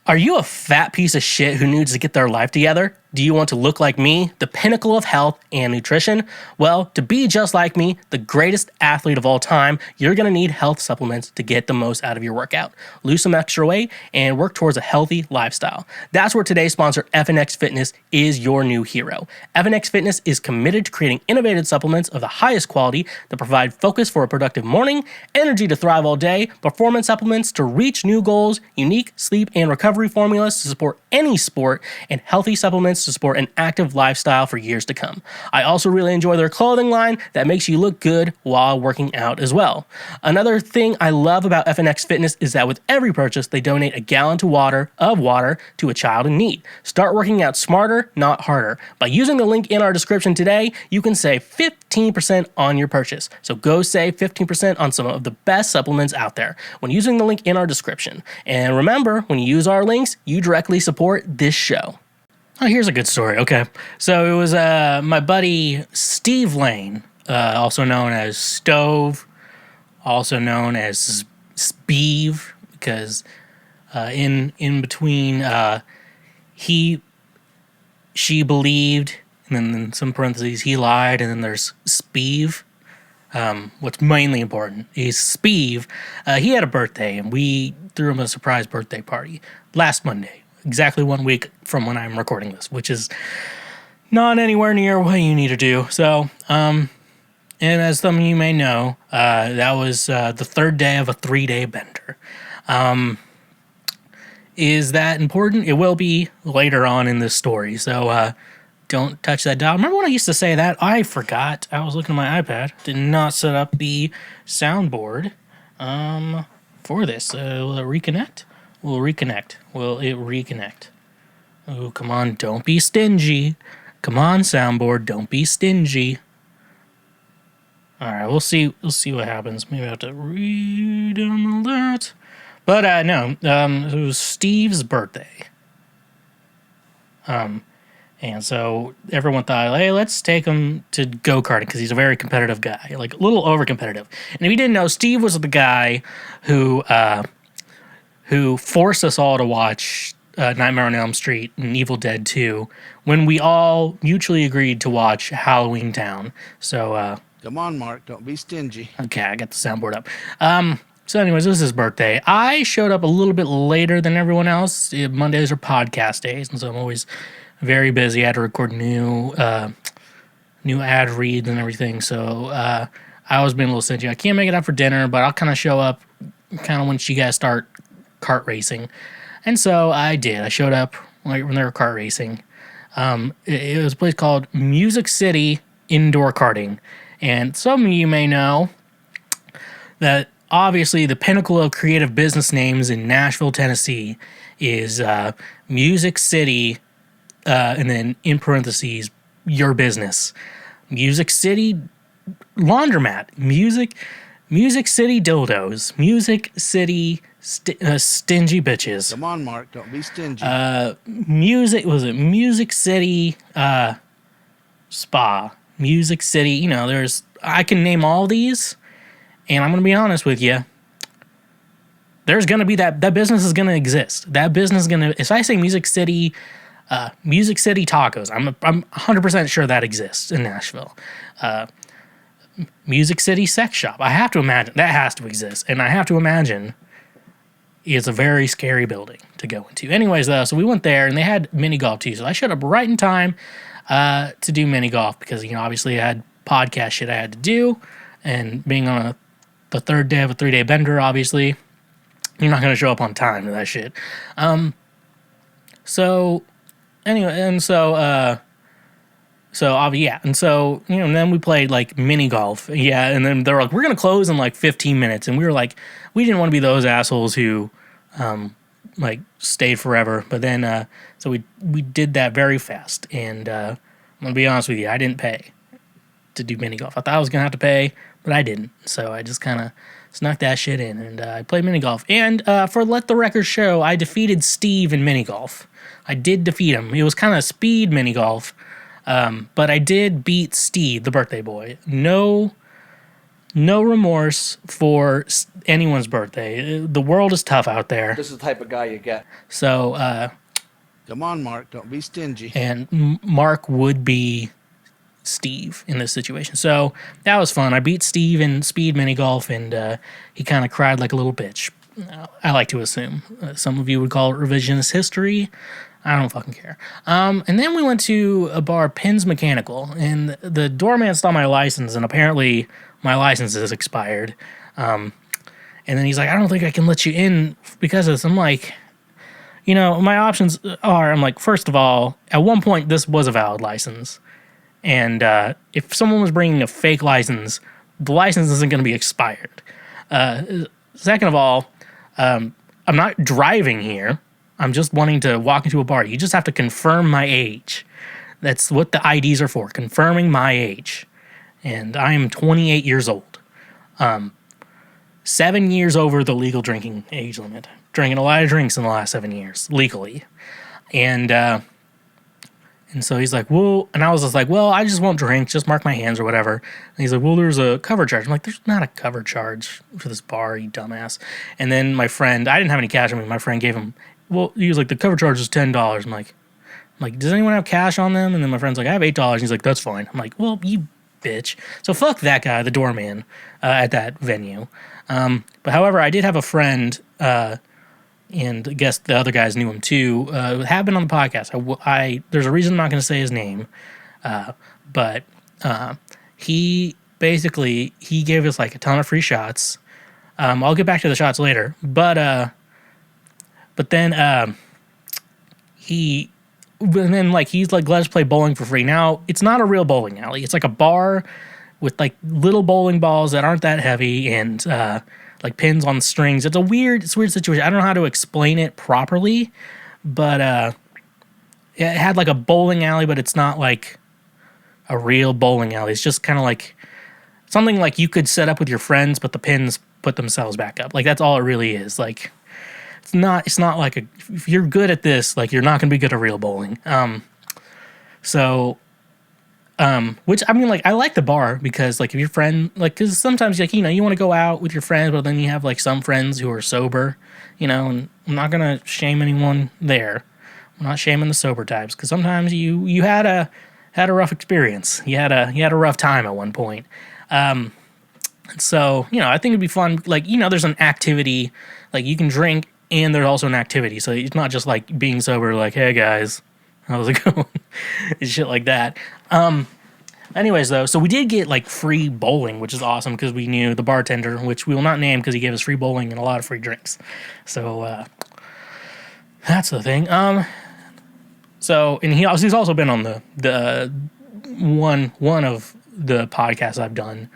Are you a fat piece of shit who needs to get their life together? Do you want to look like me, the pinnacle of health and nutrition? Well, to be just like me, the greatest athlete of all time, you're going to need health supplements to get the most out of your workout. Lose some extra weight and work towards a healthy lifestyle. That's where today's sponsor, FNX Fitness, is your new hero. FNX Fitness is committed to creating innovative supplements of the highest quality that provide focus for a productive morning, energy to thrive all day, performance supplements to reach new goals, unique sleep and recovery formulas to support any sport, and healthy supplements to support an active lifestyle for years to come. I also really enjoy their clothing line that makes you look good while working out as well. Another thing I love about FNX Fitness is that with every purchase, they donate a gallon of water to a child in need. Start working out smarter, not harder. By using the link in our description today, you can save 15% on your purchase. So go save 15% on some of the best supplements out there when using the link in our description. And remember, when you use our links, you directly support this show. Oh, here's a good story. Okay. So it was my buddy Steve Lane, also known as Stove, also known as Speeve, because in between she believed, and then in some parentheses he lied, and then there's Speeve. What's mainly important is Speeve. He had a birthday, and we threw him a surprise birthday party last Monday. Exactly 1 week from when I'm recording this, which is not anywhere near what you need to do. So, and as some of you may know, that was the third day of a 3-day bender. Is that important? It will be later on in this story, so don't touch that dial. Remember when I used to say that? I forgot. I was looking at my iPad. Did not set up the soundboard for this. Will it reconnect? Will it reconnect? Oh, come on, don't be stingy. Come on, soundboard, don't be stingy. Alright, we'll see what happens. Maybe I have to re-download that. But no, it was Steve's birthday. And so everyone thought, hey, let's take him to go-karting because he's a very competitive guy, like a little over-competitive. And if you didn't know, Steve was the guy who forced us all to watch Nightmare on Elm Street and Evil Dead 2 when we all mutually agreed to watch Halloween Town. So, Come on, Mark. Don't be stingy. Okay, I got the soundboard up. So anyways, it was his birthday. I showed up a little bit later than everyone else. Mondays are podcast days, and so I'm always very busy. I had to record new ad reads and everything. So I was being a little stingy. I can't make it out for dinner, but I'll kind of show up kind of when you guys start kart racing. And so I did. I showed up when they were kart racing. It was a place called Music City Indoor Karting. And some of you may know that obviously the pinnacle of creative business names in Nashville, Tennessee is Music City, and then in parentheses, your business. Music City Laundromat. Music City Dildos. Music City Stingy Bitches. Come on, Mark. Don't be stingy. Music City Spa. Music City, I can name all these, and I'm going to be honest with you. There's going to be that business is going to exist. That business is going to, if I say Music City Tacos, I'm 100% sure that exists in Nashville. Music City Sex Shop. I have to imagine that has to exist, and I have to imagine it's a very scary building to go into. Anyways, though, so we went there, and they had mini golf too. So I showed up right in time to do mini golf because obviously I had podcast shit I had to do, and being on the third day of a 3-day bender, obviously you're not going to show up on time to that shit. So anyway, and so and then we played like mini golf, and then they were like, we're gonna close in like 15 minutes, and we were like, we didn't want to be those assholes who like stayed forever, but then so we did that very fast, and I'm gonna be honest with you, I didn't pay to do mini golf. I thought I was gonna have to pay, but I didn't, so I just kind of snuck that shit in, and I played mini golf. And for let the record show, I defeated Steve in mini golf. I did defeat him. It was kind of speed mini golf, but I did beat Steve, the birthday boy. No remorse for anyone's birthday. The world is tough out there. This is the type of guy you get. So, Come on, Mark. Don't be stingy. and Mark would be Steve in this situation. So that was fun. I beat Steve in speed mini golf, and he kind of cried like a little bitch. I like to assume. Some of you would call it revisionist history. I don't fucking care. And then we went to a bar, Pins Mechanical, and the doorman saw my license, and apparently my license is expired. And then he's like, I don't think I can let you in because of this. I'm like, my options are, I'm like, first of all, at one point, this was a valid license. And if someone was bringing a fake license, the license isn't going to be expired. Second of all, I'm not driving here. I'm just wanting to walk into a bar. You just have to confirm my age. That's what the IDs are for, confirming my age. And I am 28 years old. 7 years over the legal drinking age limit. Drinking a lot of drinks in the last 7 years, legally. And so he's like, well, and I was just like, well, I just won't drink, just mark my hands or whatever. And he's like, well, there's a cover charge. I'm like, there's not a cover charge for this bar, you dumbass. And then my friend, I didn't have any cash on me. My friend gave him, well, he was like, the cover charge is $10. I'm like, does anyone have cash on them? And then my friend's like, I have $8. He's like, that's fine. I'm like, well, you bitch. So fuck that guy, the doorman at that venue. But however, I did have a friend, and I guess the other guys knew him too, have been on the podcast. There's a reason I'm not going to say his name, but he gave us like a ton of free shots. I'll get back to the shots later, but then he's like, let us play bowling for free. Now, it's not a real bowling alley. It's like a bar with like little bowling balls that aren't that heavy, and like pins on strings. It's a weird situation. I don't know how to explain it properly, but it had like a bowling alley, but it's not like a real bowling alley. It's just kind of like something like you could set up with your friends, but the pins put themselves back up. Like that's all it really is. Like it's not like if you're good at this, like you're not going to be good at real bowling. Which I mean, like, I like the bar because, like, if your friend, like, because sometimes, like, you want to go out with your friends, but then you have, like, some friends who are sober, and I'm not going to shame anyone there. I'm not shaming the sober types because sometimes you had a rough experience. You had a rough time at one point. So, I think it'd be fun. Like, there's an activity, like, you can drink and there's also an activity. So it's not just, like, being sober, like, hey, guys, how's it going? And shit like that. Anyways, though, so we did get, like, free bowling, which is awesome because we knew the bartender, which we will not name because he gave us free bowling and a lot of free drinks. So, that's the thing. So, and he's also been on the one of the podcasts I've done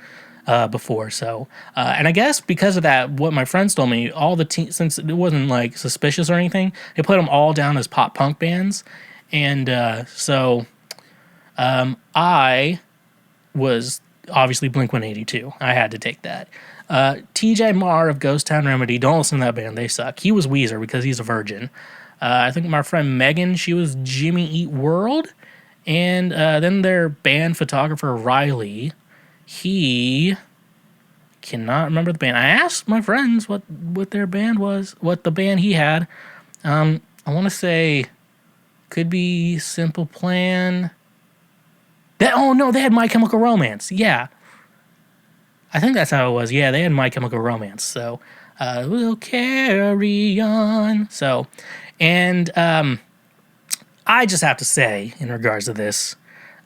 before. So, and I guess because of that, what my friends told me, all the since it wasn't, like, suspicious or anything, they put them all down as pop punk bands. And I was obviously Blink-182. I had to take that. TJ Marr of Ghost Town Remedy, don't listen to that band. They suck. He was Weezer because he's a virgin. I think my friend Megan, she was Jimmy Eat World. And then their band photographer, Riley, he cannot remember the band. I asked my friends what their band was, what the band he had. I want to say could be Simple Plan. They had My Chemical Romance. Yeah. I think that's how it was. Yeah, they had My Chemical Romance. So, we'll carry on. So, and I just have to say, in regards to this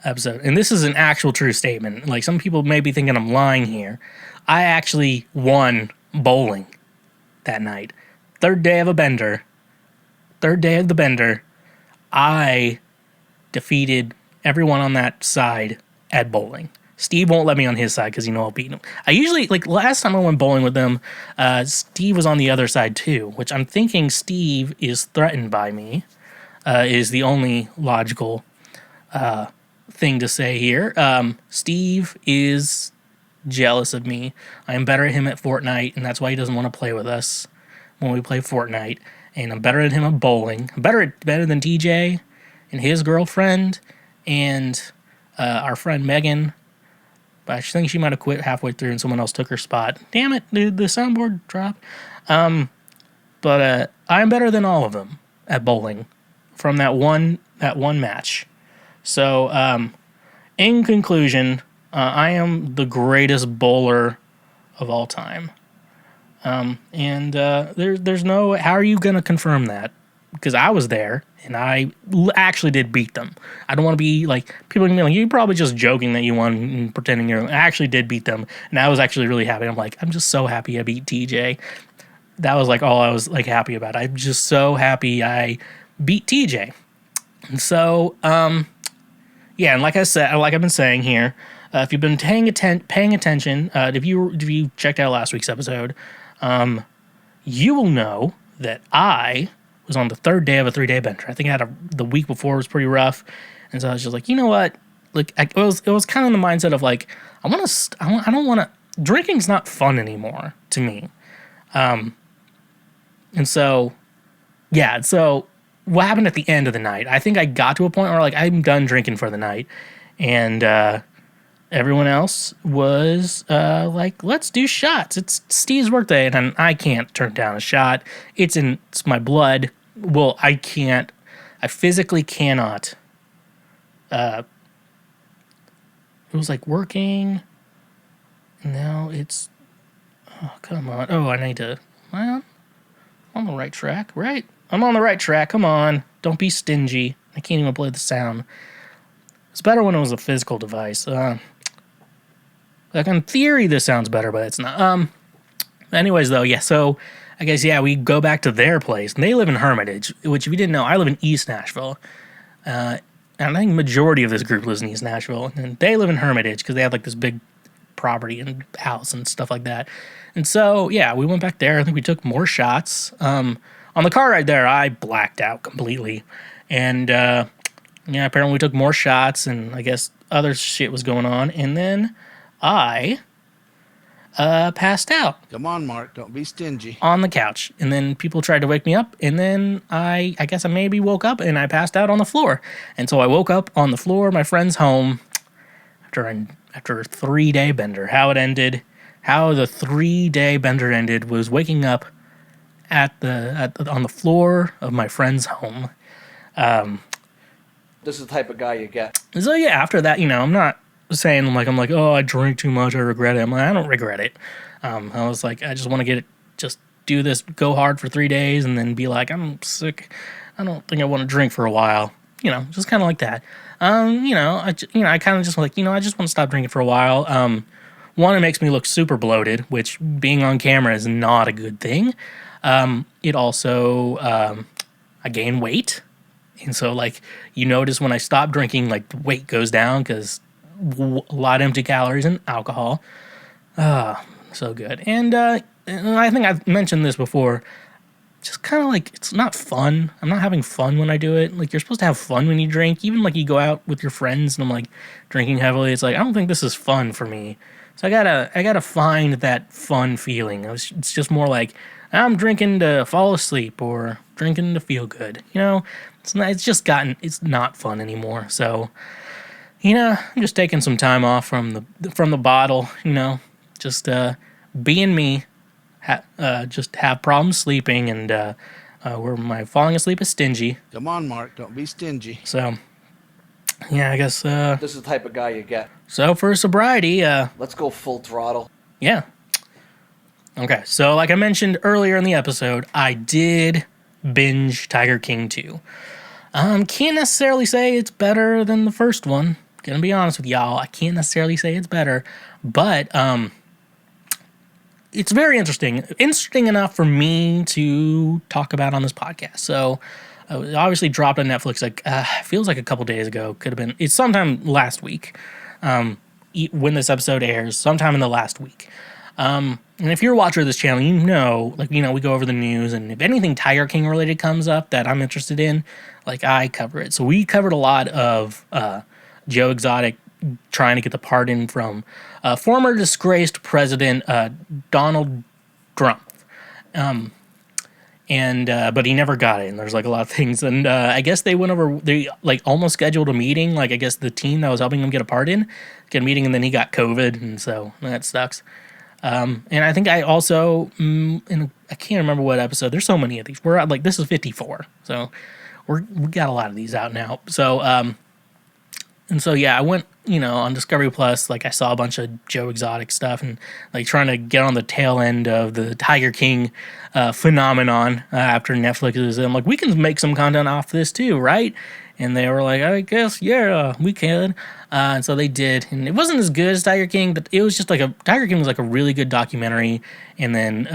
episode, and this is an actual true statement. Like, some people may be thinking I'm lying here. I actually won bowling that night. Third day of the bender, I defeated everyone on that side at bowling. Steve won't let me on his side because I'll beat him. I usually, like, last time I went bowling with them, Steve was on the other side too, which I'm thinking Steve is threatened by me, is the only logical thing to say here. Steve is jealous of me. I am better at him at Fortnite, and that's why he doesn't want to play with us when we play Fortnite. And I'm better at him at bowling. I'm better than TJ and his girlfriend and our friend Megan. But I think she might have quit halfway through and someone else took her spot. Damn it, dude, the soundboard dropped. But I'm better than all of them at bowling from that one match. So, in conclusion, I am the greatest bowler of all time. And there's no... How are you going to confirm that? Because I was there, and I actually did beat them. I don't want to be like... People are going to be like, you're probably just joking that you won and pretending you're... I actually did beat them, and I was actually really happy. I'm like, I'm just so happy I beat TJ. That was like all I was like happy about. I'm just so happy I beat TJ. And so, yeah, and like I said, like I've been saying here, if you've been paying attention, if you checked out last week's episode, you will know that I was on the third day of a 3-day bender. I think I had the week before was pretty rough, and so I was just like, you know what? Like, it was kind of the mindset of like, I don't want to. Drinking's not fun anymore to me, and so, yeah. So what happened at the end of the night? I think I got to a point where like I'm done drinking for the night, and everyone else was like, let's do shots. It's Steve's birthday, and I can't turn down a shot. It's my blood. Well, I can't. I physically cannot. It was like working. Now it's... Oh, come on. Oh, I need to... Well, I'm on the right track, right? I'm on the right track. Come on. Don't be stingy. I can't even play the sound. It's better when it was a physical device. Like, in theory, this sounds better, but it's not. Anyways, though, yeah, so... I guess, yeah, we go back to their place. And they live in Hermitage, which, if you didn't know, I live in East Nashville. And I think majority of this group lives in East Nashville. And they live in Hermitage because they have, like, this big property and house and stuff like that. And so, yeah, we went back there. I think we took more shots. On the car ride there, I blacked out completely. And, yeah, apparently we took more shots, and I guess other shit was going on. And then I... passed out. Come on, Mark. Don't be stingy. On the couch. And then people tried to wake me up. And then I guess I maybe woke up and I passed out on the floor. And so I woke up on the floor of my friend's home after a 3-day bender. How the 3-day bender ended was waking up on the floor of my friend's home. This is the type of guy you get. So yeah, after that, I'm not saying I'm like, oh, I drank too much, I regret it. I'm like, I don't regret it. I was like, I just want to get it, just do this, go hard for 3 days, and then be like, I'm sick. I don't think I want to drink for a while. Just kind of like that. I kind of just like, I just want to stop drinking for a while. One, it makes me look super bloated, which being on camera is not a good thing. It also, I gain weight. And so, like, you notice when I stop drinking, like, the weight goes down because a lot of empty calories and alcohol. So good. And I think I've mentioned this before. Just kind of like, it's not fun. I'm not having fun when I do it. Like, you're supposed to have fun when you drink. Even like you go out with your friends and I'm like drinking heavily. It's like, I don't think this is fun for me. So I gotta find that fun feeling. It's just more like, I'm drinking to fall asleep or drinking to feel good. It's not fun anymore. So, I'm just taking some time off from the bottle, just being me, just have problems sleeping, and where my falling asleep is stingy. Come on, Mark, don't be stingy. So, yeah, I guess... This is the type of guy you get. So, for sobriety... Let's go full throttle. Yeah. Okay, so like I mentioned earlier in the episode, I did binge Tiger King 2. Can't necessarily say it's better than the first one. Gonna be honest with y'all, I can't necessarily say it's better, but it's very interesting. Interesting enough for me to talk about on this podcast. So, it obviously dropped on Netflix, like, feels like a couple days ago. Could have been, it's sometime last week, when this episode airs, sometime in the last week. And if you're a watcher of this channel, you know, like, you know, we go over the news, and if anything Tiger King related comes up that I'm interested in, like, I cover it. So we covered a lot of Joe Exotic trying to get the pardon from former disgraced president Donald Trump. But he never got it, and there's like a lot of things. And I guess they like almost scheduled a meeting. Like, I guess the team that was helping him get a pardon get a meeting, and then he got COVID, and so that sucks. And I think I also, I can't remember what episode. There's so many of these. We're at, like, this is 54, so we got a lot of these out now. So and so yeah, I went, you know, on Discovery Plus. Like, I saw a bunch of Joe Exotic stuff, and like trying to get on the tail end of the Tiger King phenomenon after Netflix is. I'm like, we can make some content off this too, right? And they were like, I guess, yeah, we can. And so they did. And it wasn't as good as Tiger King, but it was just like Tiger King was like a really good documentary. And then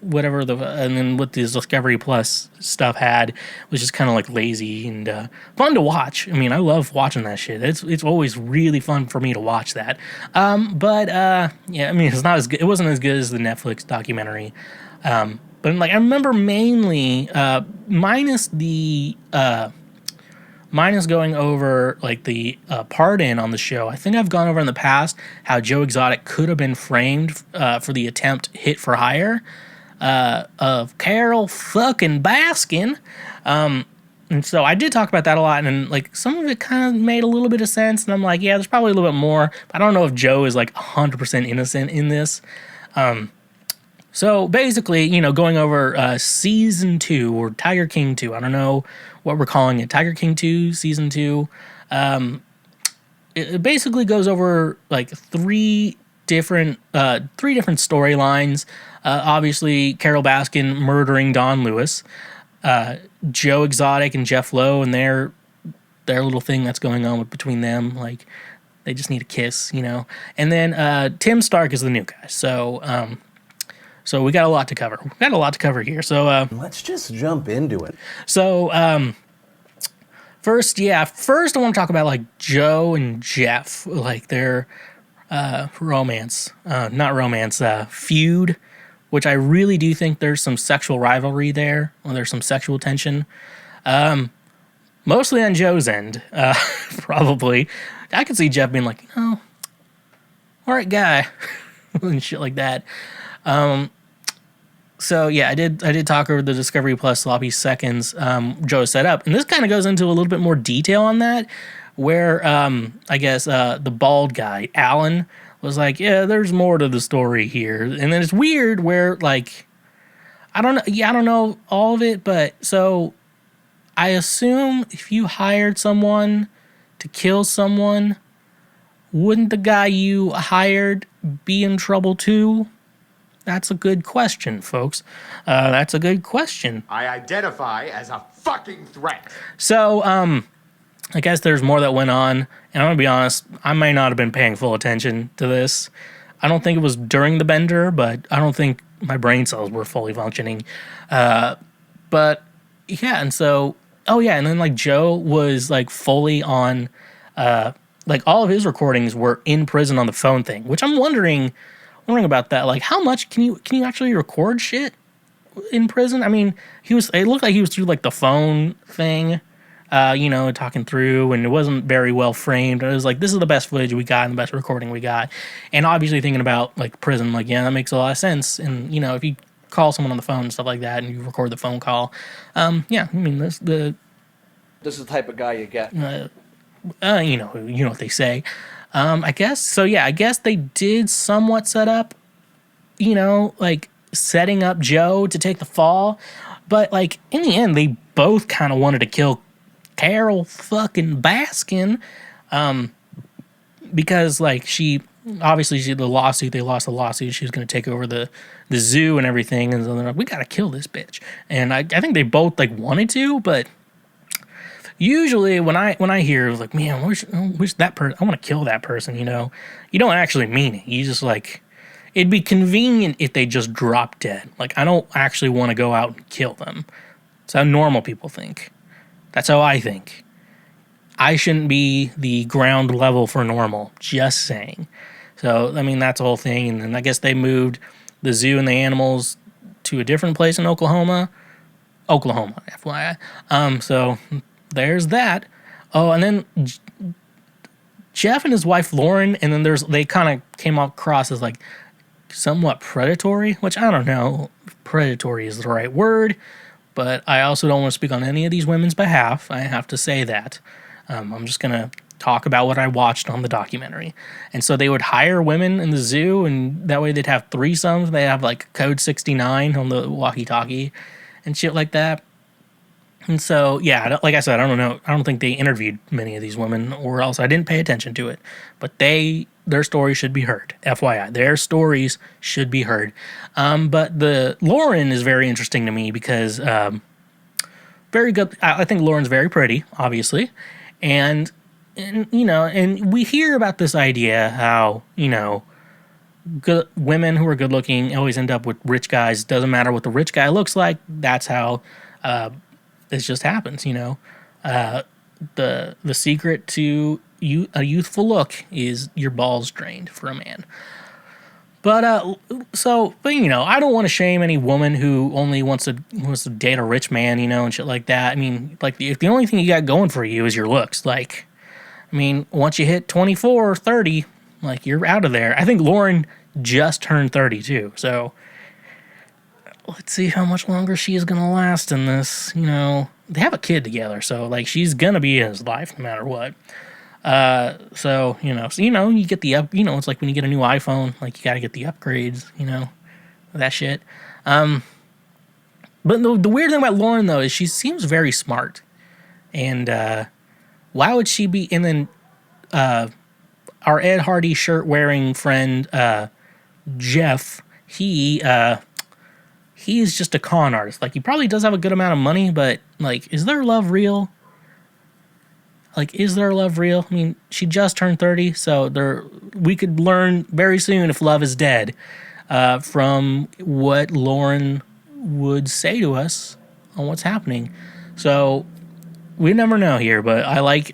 and then what this Discovery Plus stuff had was just kind of like lazy and fun to watch. I mean, I love watching that shit. It's always really fun for me to watch that. Yeah, I mean, it's not as good. It wasn't as good as the Netflix documentary. But like, I remember mainly, minus going over like the pardon on the show. I think I've gone over in the past how Joe Exotic could have been framed for the attempt hit for hire of Carole fucking Baskin. And so I did talk about that a lot, and like some of it kind of made a little bit of sense. And I'm like, yeah, there's probably a little bit more. But I don't know if Joe is like 100% innocent in this. So basically, you know, going over season 2 or Tiger King 2. I don't know what we're calling it. Tiger King 2, season 2. It basically goes over like three different storylines. Obviously, Carole Baskin murdering Don Lewis. Joe Exotic and Jeff Lowe and their little thing that's going on between them. Like, they just need a kiss, you know. And then Tim Stark is the new guy. So we got a lot to cover. We got a lot to cover here. So let's just jump into it. So first I want to talk about like Joe and Jeff, like their feud, which I really do think there's some sexual rivalry there, or there's some sexual tension. Mostly on Joe's end, probably. I could see Jeff being like, you know, all right, guy, and shit like that. So yeah, I did talk over the Discovery Plus sloppy seconds Joe set up, and this kind of goes into a little bit more detail on that, where I guess the bald guy Alan was like, yeah, there's more to the story here, and then it's weird where like I don't know all of it, but so I assume if you hired someone to kill someone, wouldn't the guy you hired be in trouble too? That's a good question, folks. That's a good question. I identify as a fucking threat. So, I guess there's more that went on. And I'm going to be honest, I might not have been paying full attention to this. I don't think it was during the bender, but I don't think my brain cells were fully functioning. But, yeah, and so... Oh, yeah, and then, like, Joe was, like, fully on... like, all of his recordings were in prison on the phone thing, which I'm wondering about that. Like, how much can you actually record shit in prison? I mean, it looked like he was through like the phone thing, you know, talking through, and it wasn't very well framed. It was like, this is the best footage we got and the best recording we got. And obviously thinking about like prison, like, yeah, that makes a lot of sense. And, you know, if you call someone on the phone and stuff like that and you record the phone call, yeah, I mean, this is the type of guy you get. You know what they say. I guess so. Yeah, I guess they did somewhat set up, you know, like setting up Joe to take the fall, but like in the end, they both kind of wanted to kill Carole fucking Baskin, because like she obviously the lawsuit, they lost the lawsuit. She was going to take over the zoo and everything. And so they're like, we got to kill this bitch. And I think they both like wanted to, but usually when I hear like, man, wish that person, I want to kill that person, you know, you don't actually mean it. You just like, it'd be convenient if they just drop dead. Like, I don't actually want to go out and kill them. That's how normal people think. That's how I think. I shouldn't be the ground level for normal. Just saying. So, I mean, that's the whole thing. And then I guess they moved the zoo and the animals to a different place in Oklahoma, FYI. So there's that. Oh, and then Jeff and his wife Lauren, and then they kind of came across as like somewhat predatory, which I don't know if predatory is the right word, but I also don't want to speak on any of these women's behalf. I have to say that. I'm just going to talk about what I watched on the documentary. And so they would hire women in the zoo, and that way they'd have threesomes. They have like code 69 on the walkie-talkie and shit like that. And so, yeah, like I said, I don't know. I don't think they interviewed many of these women, or else I didn't pay attention to it. But their stories should be heard. FYI, their stories should be heard. But the Lauren is very interesting to me because very good. I think Lauren's very pretty, obviously. And you know, and we hear about this idea how, you know, good women who are good looking always end up with rich guys. Doesn't matter what the rich guy looks like. That's how this just happens, you know. The secret to a youthful look is your balls drained for a man. But you know, I don't want to shame any woman who only wants to date a rich man, you know, and shit like that. I mean, like if the only thing you got going for you is your looks, like, I mean, once you hit 24 or 30, like you're out of there. I think Lauren just turned 32, so let's see how much longer she is gonna last in this. You know, they have a kid together, so like she's gonna be in his life no matter what. So you get the it's like when you get a new iPhone, like you got to get the upgrades, you know, that shit. But the weird thing about Lauren though is she seems very smart, and why would she be? And then our Ed Hardy shirt wearing friend Jeff, he's just a con artist. Like he probably does have a good amount of money, but like, is their love real? Like, is their love real? I mean, she just turned 30, so we could learn very soon if love is dead from what Lauren would say to us on what's happening. So we never know here, but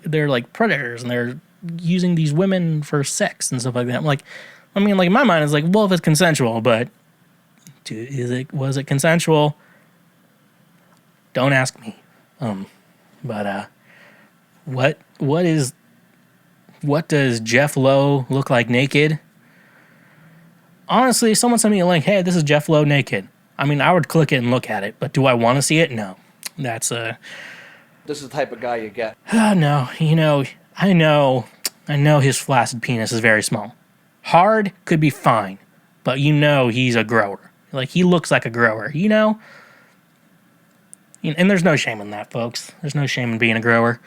they're like predators, and they're using these women for sex and stuff like that. Like, I mean, like in my mind, it's like, well, if it's consensual, but was it consensual? Don't ask me. What does Jeff Lowe look like naked? Honestly, someone sent me a link. Hey, this is Jeff Lowe naked. I mean, I would click it and look at it, but do I want to see it? No. This is the type of guy you get. No, you know, I know his flaccid penis is very small. Hard could be fine, but you know he's a grower. Like, he looks like a grower, you know? And there's no shame in that, folks. There's no shame in being a grower.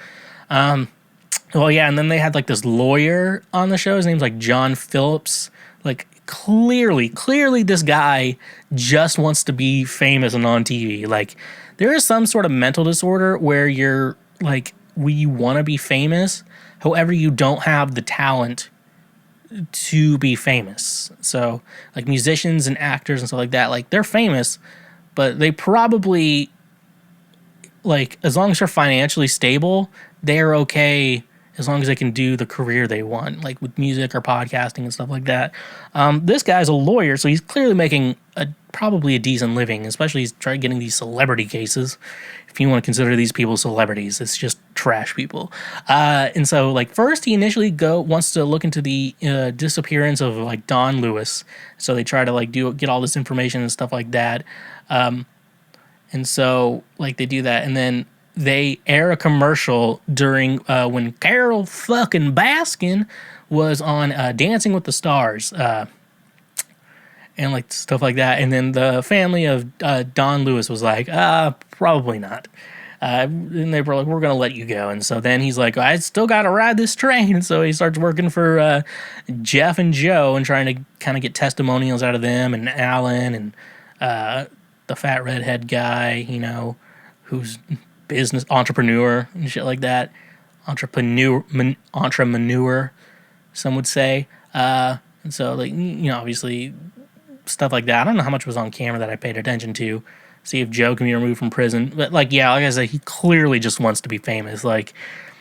Well, yeah, and then they had like this lawyer on the show. His name's like John Phillips. Like, clearly this guy just wants to be famous and on TV. Like, there is some sort of mental disorder where you're like, you want to be famous, however, you don't have the talent to be famous. So, like, musicians and actors and stuff like that, like, they're famous, but they probably, like, as long as they're financially stable, they're okay as long as they can do the career they want, like with music or podcasting and stuff like that. This guy's a lawyer, so he's clearly making probably a decent living, especially he's trying getting these celebrity cases. If you want to consider these people celebrities, it's just trash people. And so, like, first he initially wants to look into the disappearance of like Don Lewis. So they try to like get all this information and stuff like that. And so like they do that, and then they air a commercial during when Carole fucking Baskin was on Dancing with the Stars and like stuff like that. And then the family of Don Lewis was like, probably not. And they were like, we're going to let you go. And so then he's like, I still got to ride this train. And so he starts working for Jeff and Joe and trying to kind of get testimonials out of them and Alan and the fat redhead guy, you know, who's business entrepreneur and shit like that. Entrepreneur, some would say. And so, like, you know, obviously stuff like that. I don't know how much was on camera that I paid attention to. See if Joe can be removed from prison. But, like, yeah, like I said, he clearly just wants to be famous. Like,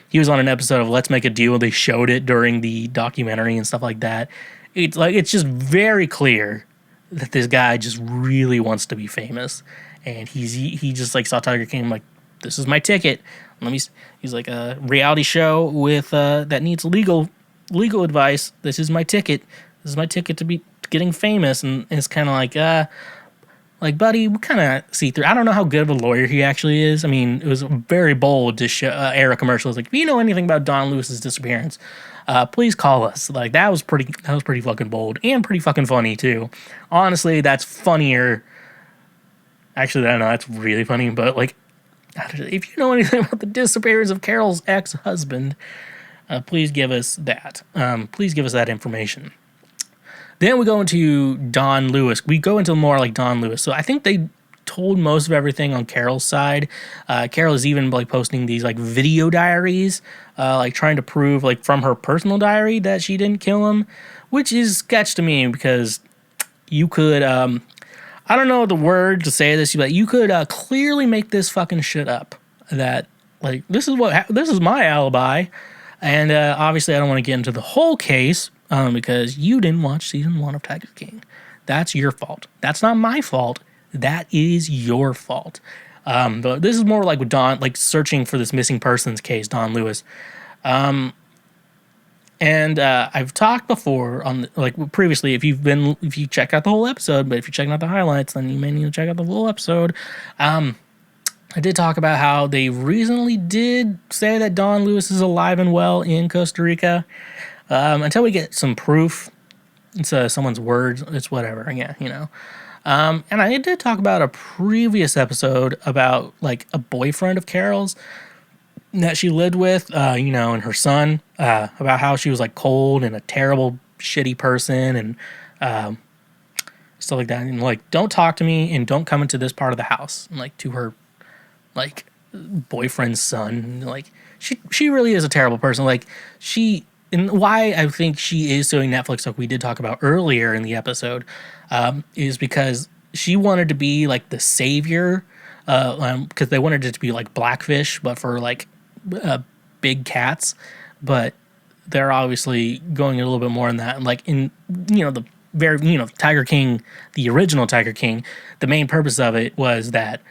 he was on an episode of Let's Make a Deal. They showed it during the documentary and stuff like that. It's like, it's just very clear that this guy just really wants to be famous. And he just, like, saw Tiger King, like, this is my ticket. He's like, a reality show with that needs legal advice. This is my ticket. This is my ticket to be getting famous. And it's kind of like, buddy, we kind of see through. I don't know how good of a lawyer he actually is. I mean, it was very bold to show, air a commercial. It's like, if you know anything about Don Lewis's disappearance, please call us. Like, that was pretty fucking bold and pretty fucking funny too. Honestly, that's funnier. Actually, I don't know, that's really funny. But like, if you know anything about the disappearance of Carole's ex-husband, please give us that. Please give us that information. Then we go into Don Lewis. We go into more like Don Lewis. So I think they told most of everything on Carole's side. Carole is even like posting these like video diaries, like trying to prove like from her personal diary that she didn't kill him, which is sketch to me because you could, I don't know the word to say this, but you could clearly make this fucking shit up. That like this is my alibi, and obviously I don't want to get into the whole case. Because you didn't watch season 1 of Tiger King. That's your fault. That's not my fault. That is your fault. But this is more like with Don, like searching for this missing persons case, Don Lewis. And I've talked before on like previously, if you check out the whole episode, but if you're checking out the highlights, then you may need to check out the full episode. I did talk about how they recently did say that Don Lewis is alive and well in Costa Rica. Until we get some proof, it's someone's words, it's whatever, yeah, you know. And I did talk about a previous episode about, like, a boyfriend of Carole's that she lived with, you know, and her son, about how she was, like, cold and a terrible, shitty person and stuff like that. And, like, don't talk to me and don't come into this part of the house. And, like, to her, like, boyfriend's son. Like, she really is a terrible person. Like, and why I think she is suing Netflix, like we did talk about earlier in the episode, is because she wanted to be like the savior, because they wanted it to be like Blackfish, but for like big cats. But they're obviously going a little bit more in that. And like in, you know, the very, you know, Tiger King, the original Tiger King, the main purpose of it was that,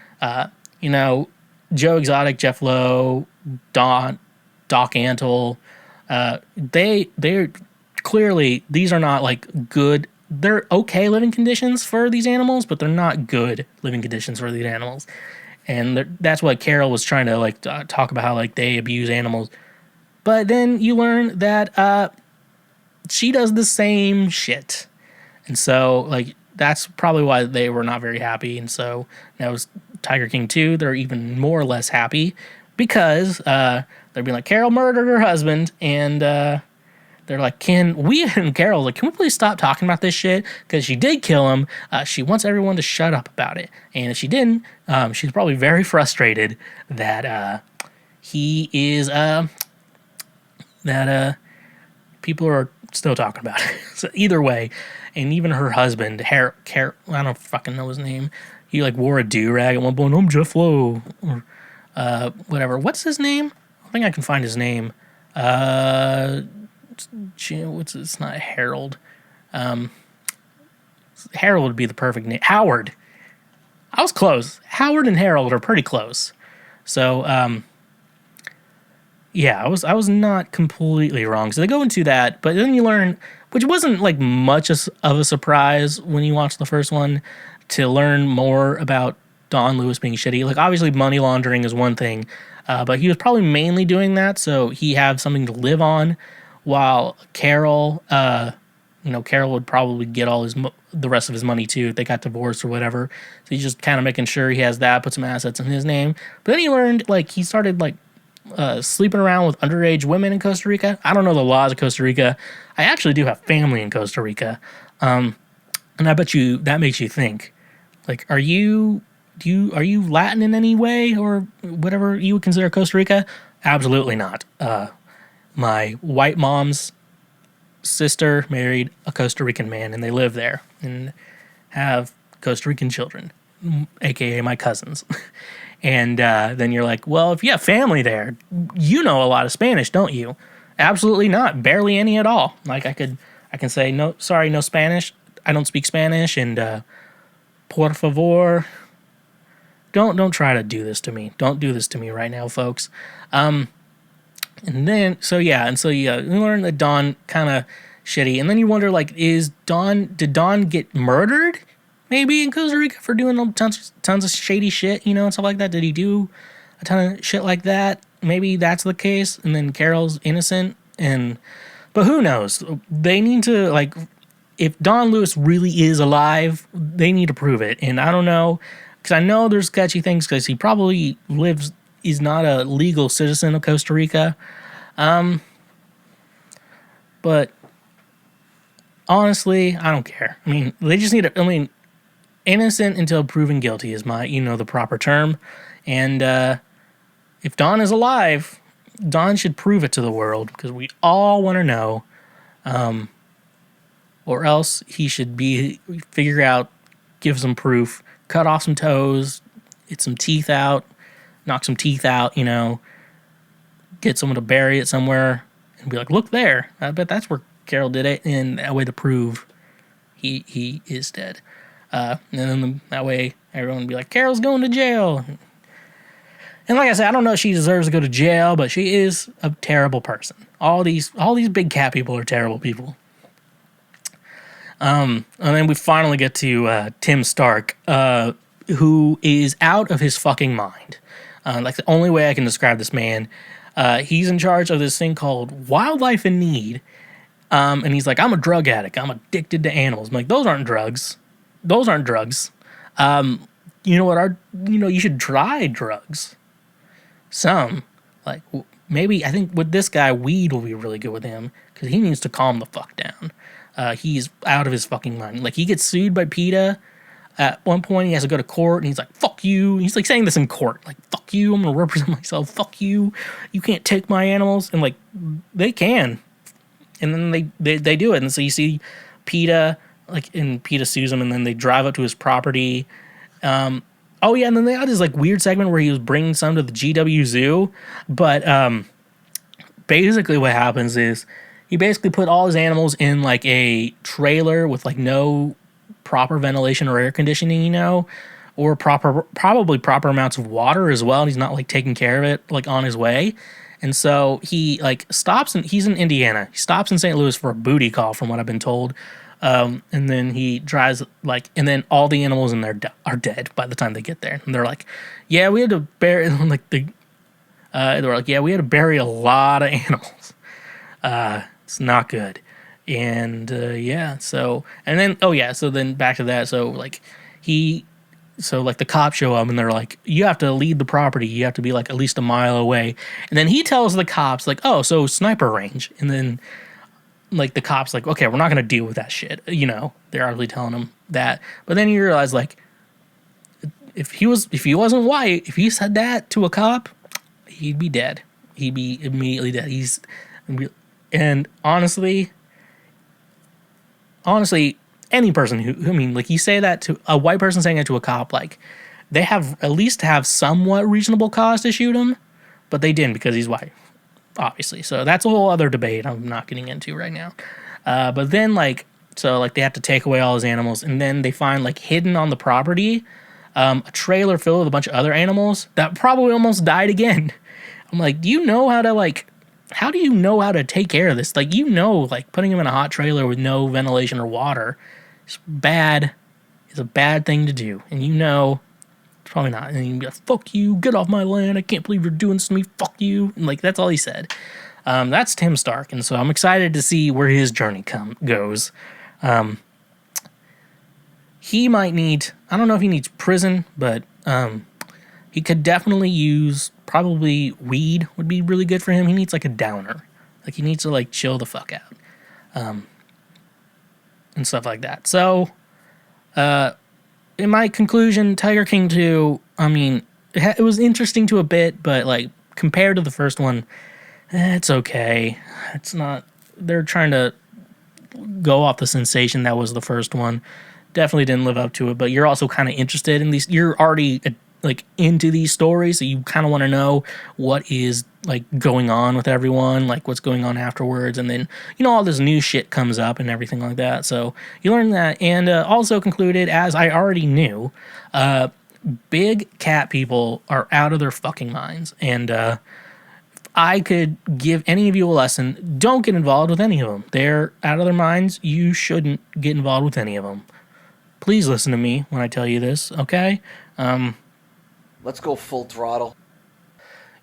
you know, Joe Exotic, Jeff Lowe, Doc Antle, they're clearly, these are not like good, they're okay living conditions for these animals, but they're not good living conditions for these animals. And that's what Carole was trying to like talk about, how like they abuse animals. But then you learn that she does the same shit. And so like that's probably why they were not very happy. And so now it's Tiger King 2, they're even more or less happy because they're being like, Carole murdered her husband, and they're like, can we, and Carole's like, can we please stop talking about this shit? Because she did kill him. She wants everyone to shut up about it. And if she didn't, she's probably very frustrated that he is, that people are still talking about it. So either way, and even her husband, I don't fucking know his name. He like wore a do-rag at one point. I'm Jeff Lowe, or whatever. What's his name? I think I can find his name. It's not Harold. Harold would be the perfect name. Howard. I was close. Howard and Harold are pretty close. So, yeah, I was not completely wrong. So they go into that, but then you learn, which wasn't like much of a surprise when you watch the first one, to learn more about Don Lewis being shitty. Like, obviously money laundering is one thing, but he was probably mainly doing that so he had something to live on, while Carole, Carole would probably get all the rest of his money too if they got divorced or whatever. So he's just kind of making sure he has that, put some assets in his name. But then he learned, like, he started, like, sleeping around with underage women in Costa Rica. I don't know the laws of Costa Rica. I actually do have family in Costa Rica. And I bet you that makes you think, like, are you Latin in any way or whatever you would consider Costa Rica? Absolutely not. My white mom's sister married a Costa Rican man, and they live there and have Costa Rican children, aka my cousins. And then you're like, well, if you have family there, you know a lot of Spanish, don't you? Absolutely not. Barely any at all. Like, I can say, no, sorry, no Spanish. I don't speak Spanish, and por favor, don't try to do this to me. Don't do this to me right now, folks. And then, you learn that Don kind of shitty, and then you wonder, like, did Don get murdered? Maybe in Costa Rica for doing tons of shady shit, and stuff like that. Did he do a ton of shit like that? Maybe that's the case, and then Carole's innocent, but who knows? They need to, like, if Don Lewis really is alive, they need to prove it, and I don't know, because I know there's sketchy things, because he probably is not a legal citizen of Costa Rica, but honestly, I don't care. I mean, they just need to, innocent until proven guilty is the proper term. And if Don is alive, Don should prove it to the world, because we all want to know. Or else he should figure out, give some proof, cut off some toes, get some teeth out, knock some teeth out, get someone to bury it somewhere and be like, look there. I bet that's where Carole did it. And that way to prove he is dead. And then that way everyone would be like, Carole's going to jail. And like I said, I don't know if she deserves to go to jail, but she is a terrible person. All these big cat people are terrible people. And then we finally get to Tim Stark, who is out of his fucking mind. Like, the only way I can describe this man. He's in charge of this thing called Wildlife in Need. And he's like, I'm a drug addict. I'm addicted to animals. I'm like, those aren't drugs. Those aren't drugs. You know what? You should try drugs. Some. Like, maybe, I think with this guy, weed will be really good with him, because he needs to calm the fuck down. He's out of his fucking mind. Like, he gets sued by PETA. At one point, he has to go to court, and he's like, fuck you. He's, like, saying this in court. Like, fuck you. I'm going to represent myself. Fuck you. You can't take my animals. And, like, they can. And then they do it. And so you see PETA, like, and PETA sues him, and then they drive up to his property. And then they had this, like, weird segment where he was bringing some to the GW Zoo. But basically what happens is he basically put all his animals in, like, a trailer with, like, no proper ventilation or air conditioning, or probably proper amounts of water as well. And he's not, like, taking care of it, like, on his way. And so he, like, stops, and he's in Indiana. He stops in St. Louis for a booty call, from what I've been told. And then he drives, like, and then all the animals in there are dead by the time they get there. And they're like, yeah, we had to bury, like, they're like, yeah, we had to bury a lot of animals. It's not good. And, so then back to that. So, like, the cops show up, and they're like, you have to leave the property. You have to be, like, at least a mile away. And then he tells the cops, like, oh, so sniper range. And then, like, the cops, like, okay, we're not going to deal with that shit. They're obviously telling him that. But then you realize, like, if he wasn't white, if he said that to a cop, he'd be dead. He'd be immediately dead. And honestly, any person you say that to a white person, saying that to a cop, like, they have at least have somewhat reasonable cause to shoot him, but they didn't, because he's white, obviously. So that's a whole other debate I'm not getting into right now. But then, like, they have to take away all his animals, and then they find, like, hidden on the property, a trailer filled with a bunch of other animals that probably almost died again. I'm like, do you know how to, like, how do you know how to take care of this? Like, like, putting him in a hot trailer with no ventilation or water is bad. It's a bad thing to do. And it's probably not. And you'd be like, fuck you, get off my land. I can't believe you're doing this to me. Fuck you. And, like, that's all he said. That's Tim Stark. And so I'm excited to see where his journey goes. He might need, I don't know if he needs prison, but he could definitely use, probably weed would be really good for him. He needs like a downer. Like he needs to like chill the fuck out. And stuff like that. So, in my conclusion, Tiger King 2, I mean, it was interesting to a bit, but like compared to the first one, it's okay. It's not, they're trying to go off the sensation that was the first one. Definitely didn't live up to it, but you're also kind of interested in these. You're already like into these stories, so you kind of want to know what is like going on with everyone, like what's going on afterwards, and then all this new shit comes up and everything like that. So you learn that, and also concluded, as I already knew, big cat people are out of their fucking minds, and I could give any of you a lesson. Don't get involved with any of them. They're out of their minds. You shouldn't get involved with any of them. Please listen to me when I tell you this, okay? Let's go full throttle.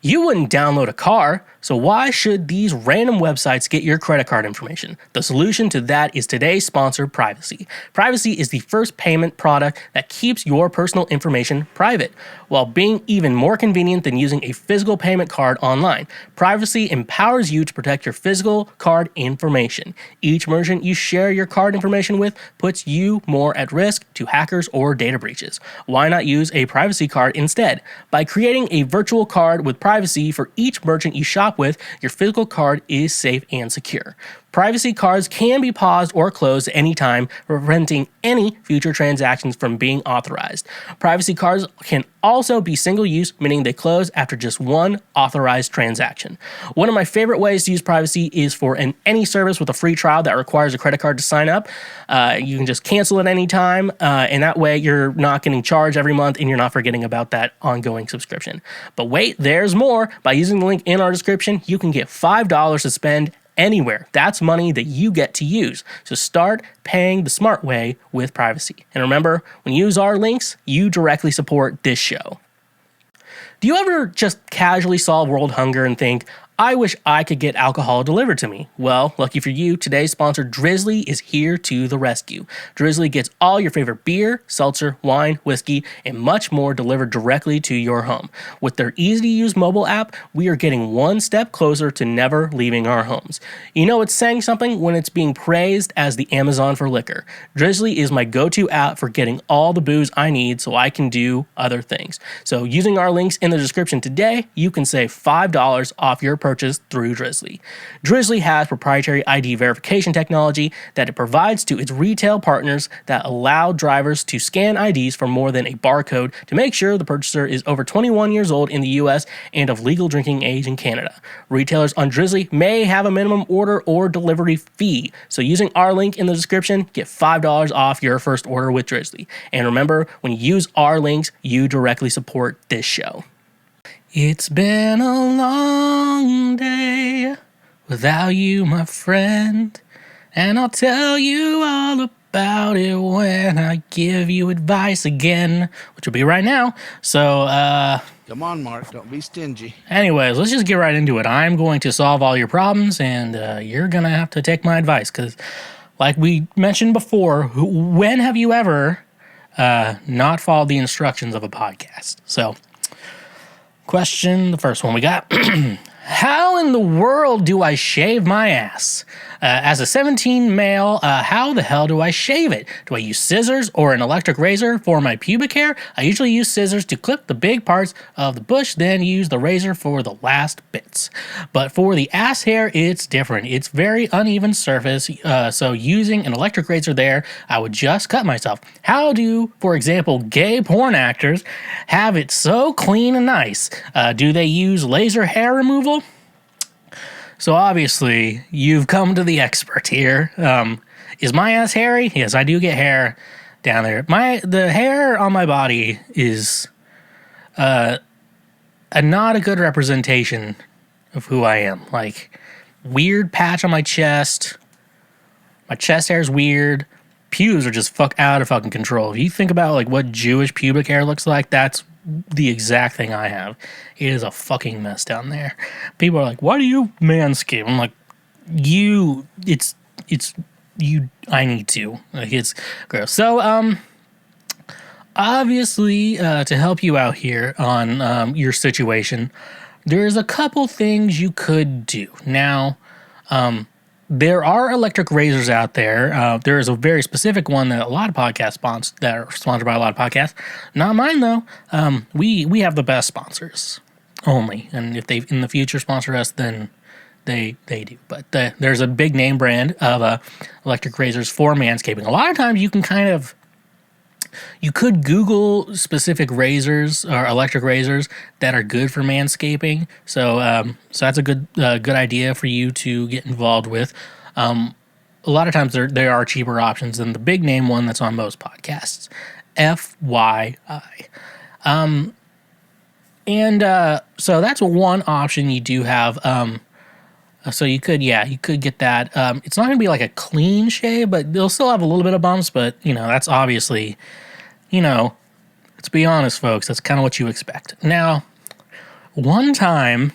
You wouldn't download a car, so why should these random websites get your credit card information? The solution to that is today's sponsor, Privacy. Privacy is the first payment product that keeps your personal information private, while being even more convenient than using a physical payment card online. Privacy empowers you to protect your physical card information. Each merchant you share your card information with puts you more at risk to hackers or data breaches. Why not use a privacy card instead? By creating a virtual card with privacy for each merchant you shop with, your physical card is safe and secure. Privacy cards can be paused or closed at any time, preventing any future transactions from being authorized. Privacy cards can also be single-use, meaning they close after just one authorized transaction. One of my favorite ways to use Privacy is for any service with a free trial that requires a credit card to sign up. You can just cancel at any time, and that way you're not getting charged every month and you're not forgetting about that ongoing subscription. But wait, there's more. By using the link in our description, you can get $5 to spend anywhere. That's money that you get to use. So start paying the smart way with Privacy. And remember, when you use our links, you directly support this show. Do you ever just casually solve world hunger and think, I wish I could get alcohol delivered to me? Well, lucky for you, today's sponsor Drizly is here to the rescue. Drizly gets all your favorite beer, seltzer, wine, whiskey, and much more delivered directly to your home. With their easy-to-use mobile app, we are getting one step closer to never leaving our homes. You know it's saying something when it's being praised as the Amazon for liquor. Drizly is my go-to app for getting all the booze I need so I can do other things. So using our links in the description today, you can save $5 off your purchase through Drizly. Drizly has proprietary ID verification technology that it provides to its retail partners that allow drivers to scan IDs for more than a barcode to make sure the purchaser is over 21 years old in the US and of legal drinking age in Canada. Retailers on Drizly may have a minimum order or delivery fee, so using our link in the description, get $5 off your first order with Drizly. And remember, when you use our links, you directly support this show. It's been a long day without you, my friend, and I'll tell you all about it when I give you advice again, which will be right now. So, Come on, Mark. Don't be stingy. anyways, let's just get right into it. I'm going to solve all your problems, and you're going to have to take my advice, because like we mentioned before, when have you ever not followed the instructions of a podcast? So, question, the first one we got. How in the world do I shave my ass? As a 17 male, how the hell do I shave it? Do I use scissors or an electric razor for my pubic hair? I usually use scissors to clip the big parts of the bush, then use the razor for the last bits. But for the ass hair, it's different. It's very uneven surface, so using an electric razor there, I would just cut myself. How do, for example, gay porn actors have it so clean and nice? Do they use laser hair removal? So obviously, you've come to the expert here. Is my ass hairy? Yes, I do get hair down there. The hair on my body is not a good representation of who I am. Like, weird patch on my chest. My chest hair is weird. Pubes are just out of fucking control. If you think about like what Jewish pubic hair looks like, that's the exact thing I have. It is a fucking mess down there. People are like, why do you manscape? I'm like, it's I need to. Like, it's gross. So, obviously, to help you out here on your situation, there's a couple things you could do. Now, there are electric razors out there. There is a very specific one that a lot of podcasts sponsor, that are sponsored by a lot of podcasts. Not mine though. We have the best sponsors only, and if they in the future sponsor us, then they do. But there's a big name brand of electric razors for manscaping. A lot of times you can you could Google specific razors or electric razors that are good for manscaping. So that's a good idea for you to get involved with. A lot of times there are cheaper options than the big name one that's on most podcasts. FYI. So that's one option you do have. So you could get that. It's not going to be like a clean shave, but they'll still have a little bit of bumps. But that's obviously, let's be honest, folks. That's kind of what you expect. Now, one time,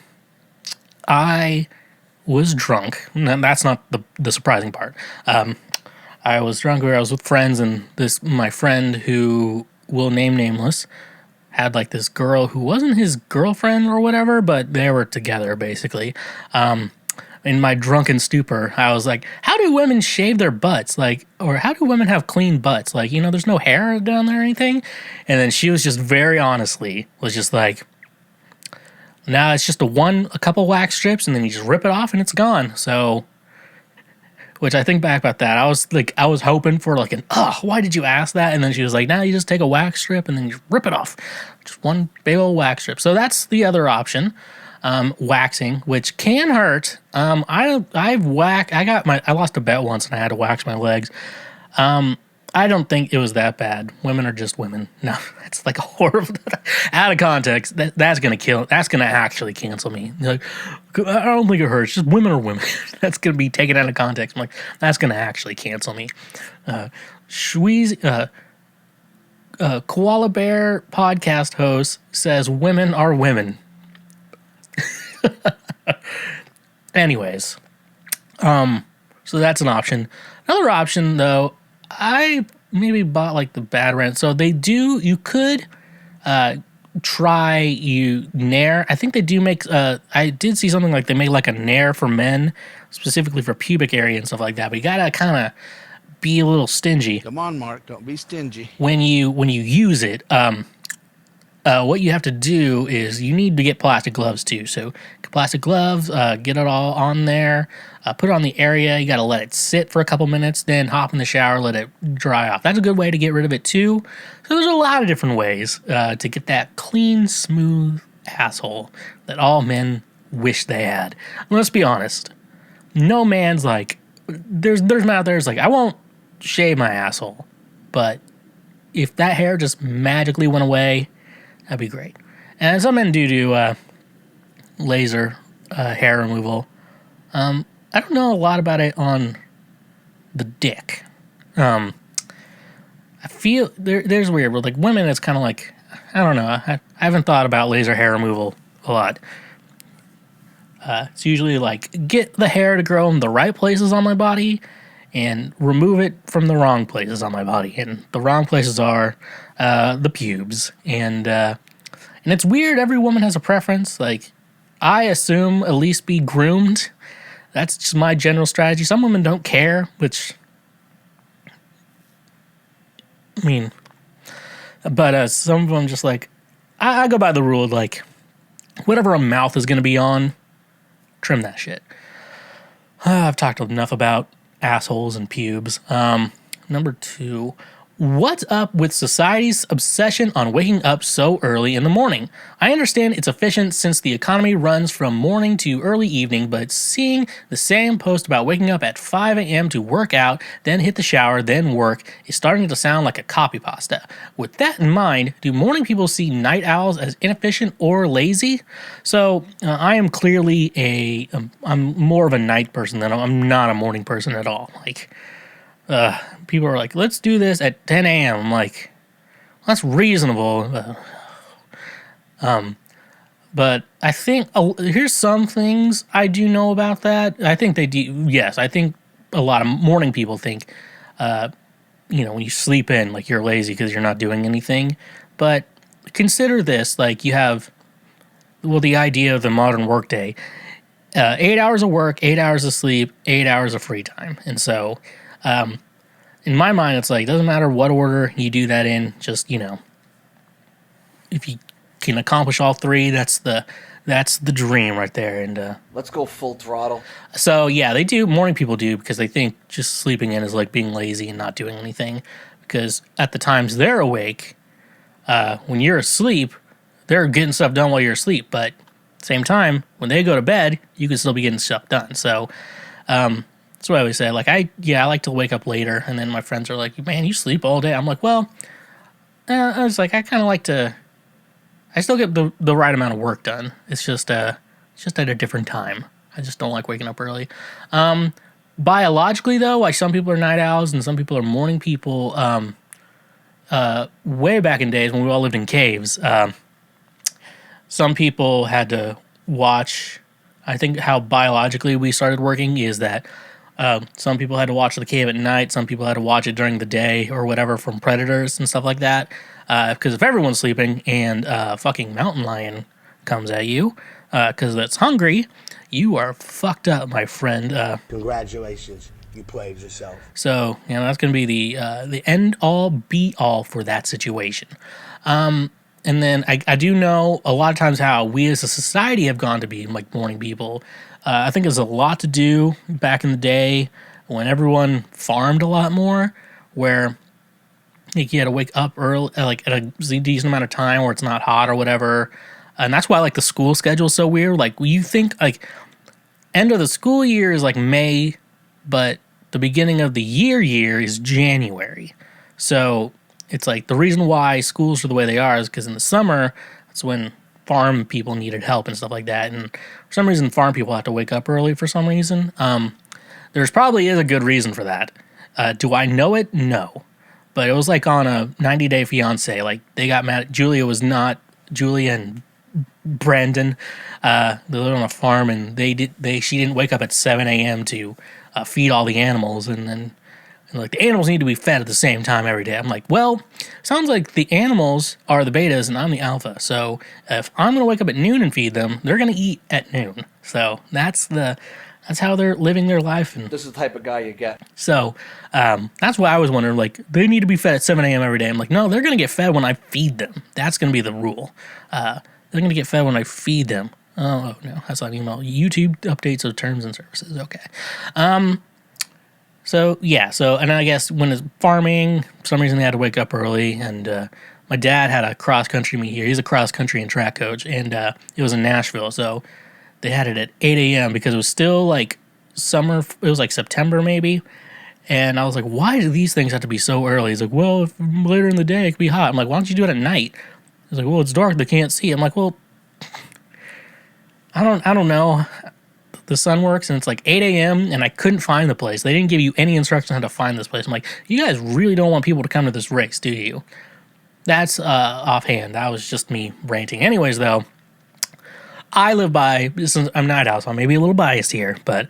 I was drunk. And that's not the surprising part. I was drunk where I was with friends, and my friend, who will name nameless, had like this girl who wasn't his girlfriend or whatever, but they were together basically. In my drunken stupor, I was like, how do women shave their butts? Like, or how do women have clean butts? Like, there's no hair down there or anything. And then she was just very honestly, was just like, nah, it's just a couple wax strips, and then you just rip it off and it's gone. So, which I think back about that, I was hoping for like why did you ask that? And then she was like, nah, you just take a wax strip and then you rip it off. Just one big old wax strip. So that's the other option. Waxing, which can hurt. I lost a bet once and I had to wax my legs. I don't think it was that bad. Women are just women. No, it's like a horrible, out of context. That's gonna kill. That's gonna actually cancel me. Like, I don't think it hurts. Just women are women. That's gonna be taken out of context. I'm like, that's gonna actually cancel me. Schweezy, Koala Bear podcast host says women are women. Anyways, so that's an option. Another option, though, I maybe bought like the bad rent. So you could try Nair. I think they do make, I did see something like they make like a Nair for men, specifically for pubic area and stuff like that. But you gotta kind of be a little stingy. Come on, Mark, don't be stingy. When you use it, what you have to do is you need to get plastic gloves too. So plastic gloves, get it all on there, put it on the area. You got to let it sit for a couple minutes, then hop in the shower, let it dry off. That's a good way to get rid of it too. So there's a lot of different ways to get that clean, smooth asshole that all men wish they had. Let's be honest. No man's like, there's men out there who's like, I won't shave my asshole, but if that hair just magically went away, that'd be great. And some men do laser hair removal. I don't know a lot about it on the dick. I feel there's weird, but like women, it's kind of like, I don't know. I haven't thought about laser hair removal a lot. It's usually like get the hair to grow in the right places on my body and remove it from the wrong places on my body. And the wrong places are the pubes. And it's weird. Every woman has a preference. Like, I assume at least be groomed. That's just my general strategy. Some women don't care, which, I mean, but some of them just like, I go by the rule of like, whatever a mouth is going to be on, trim that shit. I've talked enough about assholes and pubes. Number 2, what's up with society's obsession on waking up so early in the morning? I understand it's efficient since the economy runs from morning to early evening, but seeing the same post about waking up at 5 a.m. to work out, then hit the shower, then work is starting to sound like a copy pasta. With that in mind, do morning people see night owls as inefficient or lazy? So I am clearly I'm more of a night person than I'm not a morning person at all. Like, people are like, let's do this at 10 a.m. I'm like, that's reasonable. But I think here's some things I do know about that. I think they do. Yes, I think a lot of morning people think, when you sleep in, like you're lazy because you're not doing anything. But consider this, like you have, the idea of the modern workday, 8 hours of work, 8 hours of sleep, 8 hours of free time. And so, in my mind, it's like, it doesn't matter what order you do that in, just, if you can accomplish all three, that's the dream right there. And let's go full throttle. So yeah, they do. Morning people do because they think just sleeping in is like being lazy and not doing anything. Because at the times they're awake, when you're asleep, they're getting stuff done while you're asleep. But at the same time, when they go to bed, you can still be getting stuff done. So that's what I always say. Like I like to wake up later, and then my friends are like, "Man, you sleep all day." I'm like, well, I was like, I kind of like to. I still get the right amount of work done. It's just at a different time. I just don't like waking up early. Biologically, though, like some people are night owls and some people are morning people. Way back in days when we all lived in caves, some people had to watch. I think how biologically we started working is that some people had to watch the cave at night. Some people had to watch it during the day or whatever from predators and stuff like that. Because if everyone's sleeping and a fucking mountain lion comes at you because it's hungry, you are fucked up, my friend. Congratulations, you played yourself. So, that's going to be the end-all, be-all for that situation. And then I do know a lot of times how we as a society have gone to be like morning people. I think there's a lot to do back in the day when everyone farmed a lot more, where like you had to wake up early, like at a decent amount of time where it's not hot or whatever. And that's why like the school schedule is so weird. Like you think like end of the school year is like May, but the beginning of the year is January. So it's like the reason why schools are the way they are is because in the summer, that's when farm people needed help and stuff like that. And for some reason, farm people have to wake up early for some reason. There's probably is a good reason for that. Do I know it? No. But it was like on a 90-Day Fiancé. Like they got mad. Julia and Brandon, they lived on a farm, and she didn't wake up at 7 a.m. to feed all the animals, and like the animals need to be fed at the same time every day. I'm like, well, sounds like the animals are the betas and I'm the alpha. So if I'm gonna wake up at noon and feed them, they're gonna eat at noon. So that's how they're living their life. And this is the type of guy you get. So that's why I was wondering, like, they need to be fed at 7 a.m. every day. I'm like, no, they're going to get fed when I feed them. That's going to be the rule. They're going to get fed when I feed them. Oh, no, that's not email. YouTube updates of terms and services. Okay. And I guess when it's farming, for some reason they had to wake up early. And my dad had a cross-country meet here. He's a cross-country and track coach. And it was in Nashville. So they had it at 8 a.m. because it was still like summer. It was like September maybe. And I was like, why do these things have to be so early? He's like, well, if later in the day it could be hot. I'm like, why don't you do it at night? He's like, well, it's dark. They can't see. I'm like, well, I don't know. The sun works and it's like 8 a.m. and I couldn't find the place. They didn't give you any instruction on how to find this place. I'm like, you guys really don't want people to come to this race, do you? That's offhand. That was just me ranting. Anyways, though, I live by, I'm night owl, so I may be a little biased here, but,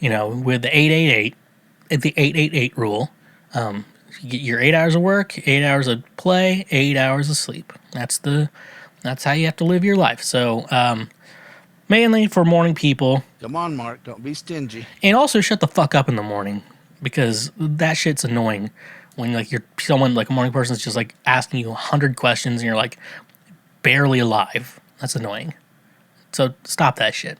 with the 888, the 888 rule, you get your 8 hours of work, 8 hours of play, 8 hours of sleep. That's how you have to live your life. So, mainly for morning people. Come on, Mark, don't be stingy. And also shut the fuck up in the morning, because that shit's annoying when like you're someone like a morning person's just like asking you 100 questions and you're like barely alive. That's annoying. So stop that shit.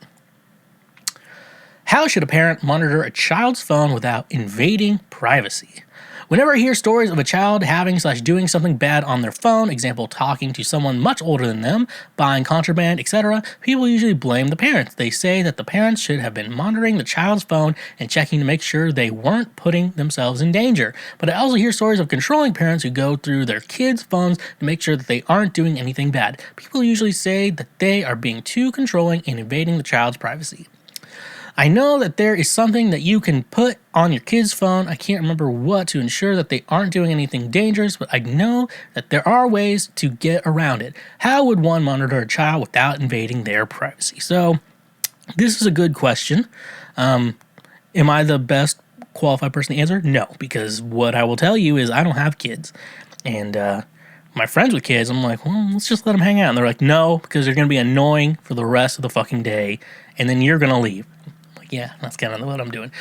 How should a parent monitor a child's phone without invading privacy? Whenever I hear stories of a child having/doing something bad on their phone, example, talking to someone much older than them, buying contraband, etc., people usually blame the parents. They say that the parents should have been monitoring the child's phone and checking to make sure they weren't putting themselves in danger. But I also hear stories of controlling parents who go through their kids' phones to make sure that they aren't doing anything bad. People usually say that they are being too controlling and invading the child's privacy. I know that there is something that you can put on your kid's phone, I can't remember what, to ensure that they aren't doing anything dangerous, but I know that there are ways to get around it. How would one monitor a child without invading their privacy? So, this is a good question. Am I the best qualified person to answer? No, because what I will tell you is I don't have kids. And my friends with kids, I'm like, well, let's just let them hang out. And they're like, no, because they're going to be annoying for the rest of the fucking day. And then you're going to leave. I'm like, yeah, that's kind of what I'm doing.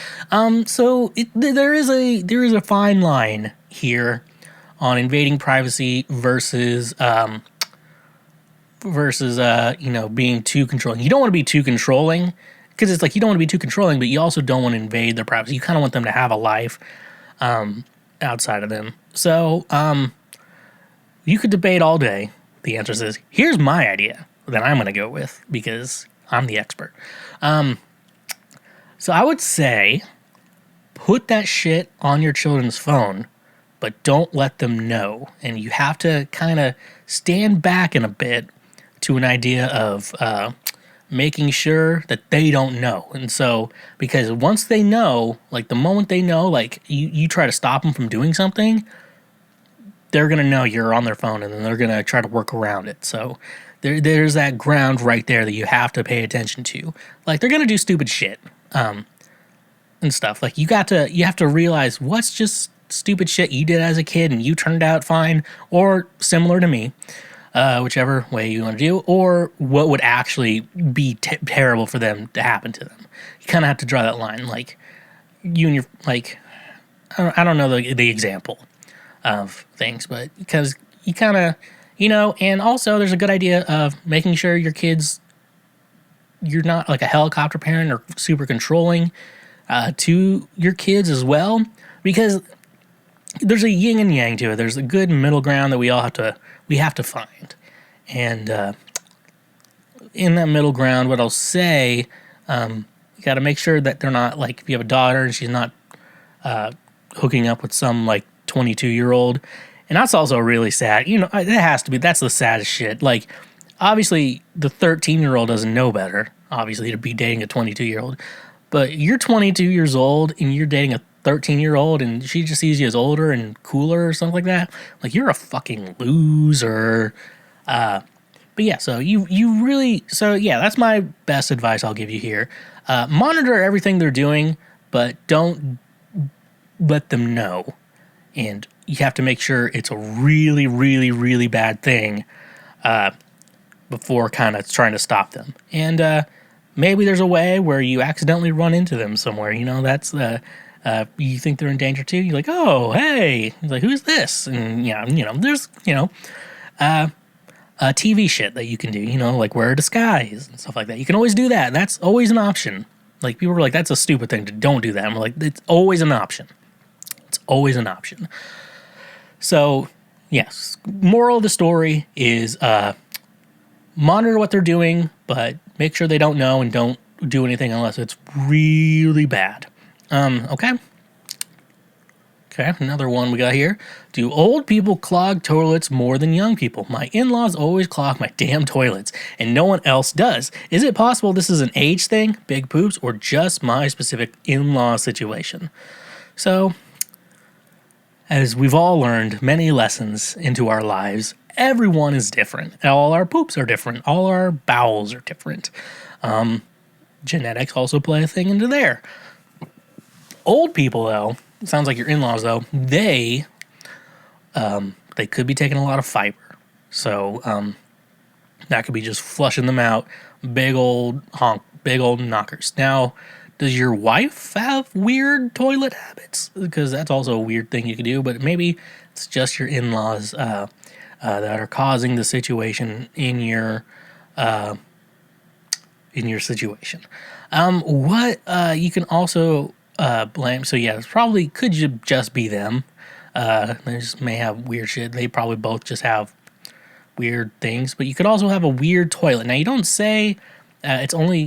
So there is a fine line here on invading privacy versus being too controlling. You don't want to be too controlling, because it's like you don't want to be too controlling, but you also don't want to invade their privacy. You kind of want them to have a life outside of them. So you could debate all day. The answer is, here's my idea that I'm going to go with because I'm the expert. So I would say put that shit on your children's phone, but don't let them know. And you have to kind of stand back in a bit to an idea of making sure that they don't know. And so, because once they know, like the moment they know, like you try to stop them from doing something, they're going to know you're on their phone and then they're going to try to work around it. So there's that ground right there that you have to pay attention to. Like they're going to do stupid shit and stuff. Like you have to realize what's just stupid shit you did as a kid and you turned out fine, or similar to me, whichever way you want to do, or what would actually be terrible for them to happen to them. You kind of have to draw that line. Like you and your, like, I don't know the example of things, but because you kind of, and also there's a good idea of making sure your kids, you're not like a helicopter parent or super controlling to your kids as well, because there's a yin and yang to it. There's a good middle ground that we have to find. And in that middle ground, what I'll say, you got to make sure that they're not, like, if you have a daughter and she's not hooking up with some like 22-year-old, and that's also really sad. It has to be. That's the saddest shit. Like, obviously, the 13-year-old doesn't know better, obviously, to be dating a 22-year-old. But you're 22 years old and you're dating a 13-year-old and she just sees you as older and cooler or something like that. Like, you're a fucking loser. But yeah, so that's my best advice I'll give you here. Monitor everything they're doing, but don't let them know. And you have to make sure it's a really, really, really bad thing before kind of trying to stop them. And maybe there's a way where you accidentally run into them somewhere. That's you think they're in danger too. You're like, oh, hey, he's like, who's this? And there's TV shit that you can do. Like wear a disguise and stuff like that. You can always do that. That's always an option. Like people were like, that's a stupid thing to don't do that. I'm like, it's always an option. It's always an option. So yes, moral of the story is monitor what they're doing, but make sure they don't know and don't do anything unless it's really bad. Okay, another one we got here. Do old people clog toilets more than young people? My in-laws always clog my damn toilets, and no one else does. Is it possible this is an age thing, big poops, or just my specific in-law situation? So, as we've all learned many lessons into our lives, everyone is different. All our poops are different. All our bowels are different. Genetics also play a thing into there. Old people, though, sounds like your in-laws, though, they could be taking a lot of fiber. So that could be just flushing them out. Big old knockers. Now, does your wife have weird toilet habits? Because that's also a weird thing you could do, but maybe it's just your in-laws that are causing the situation in your situation. What you can also blame. So yeah, could just be them. They just may have weird shit. They probably both just have weird things. But you could also have a weird toilet. Now you don't say it's only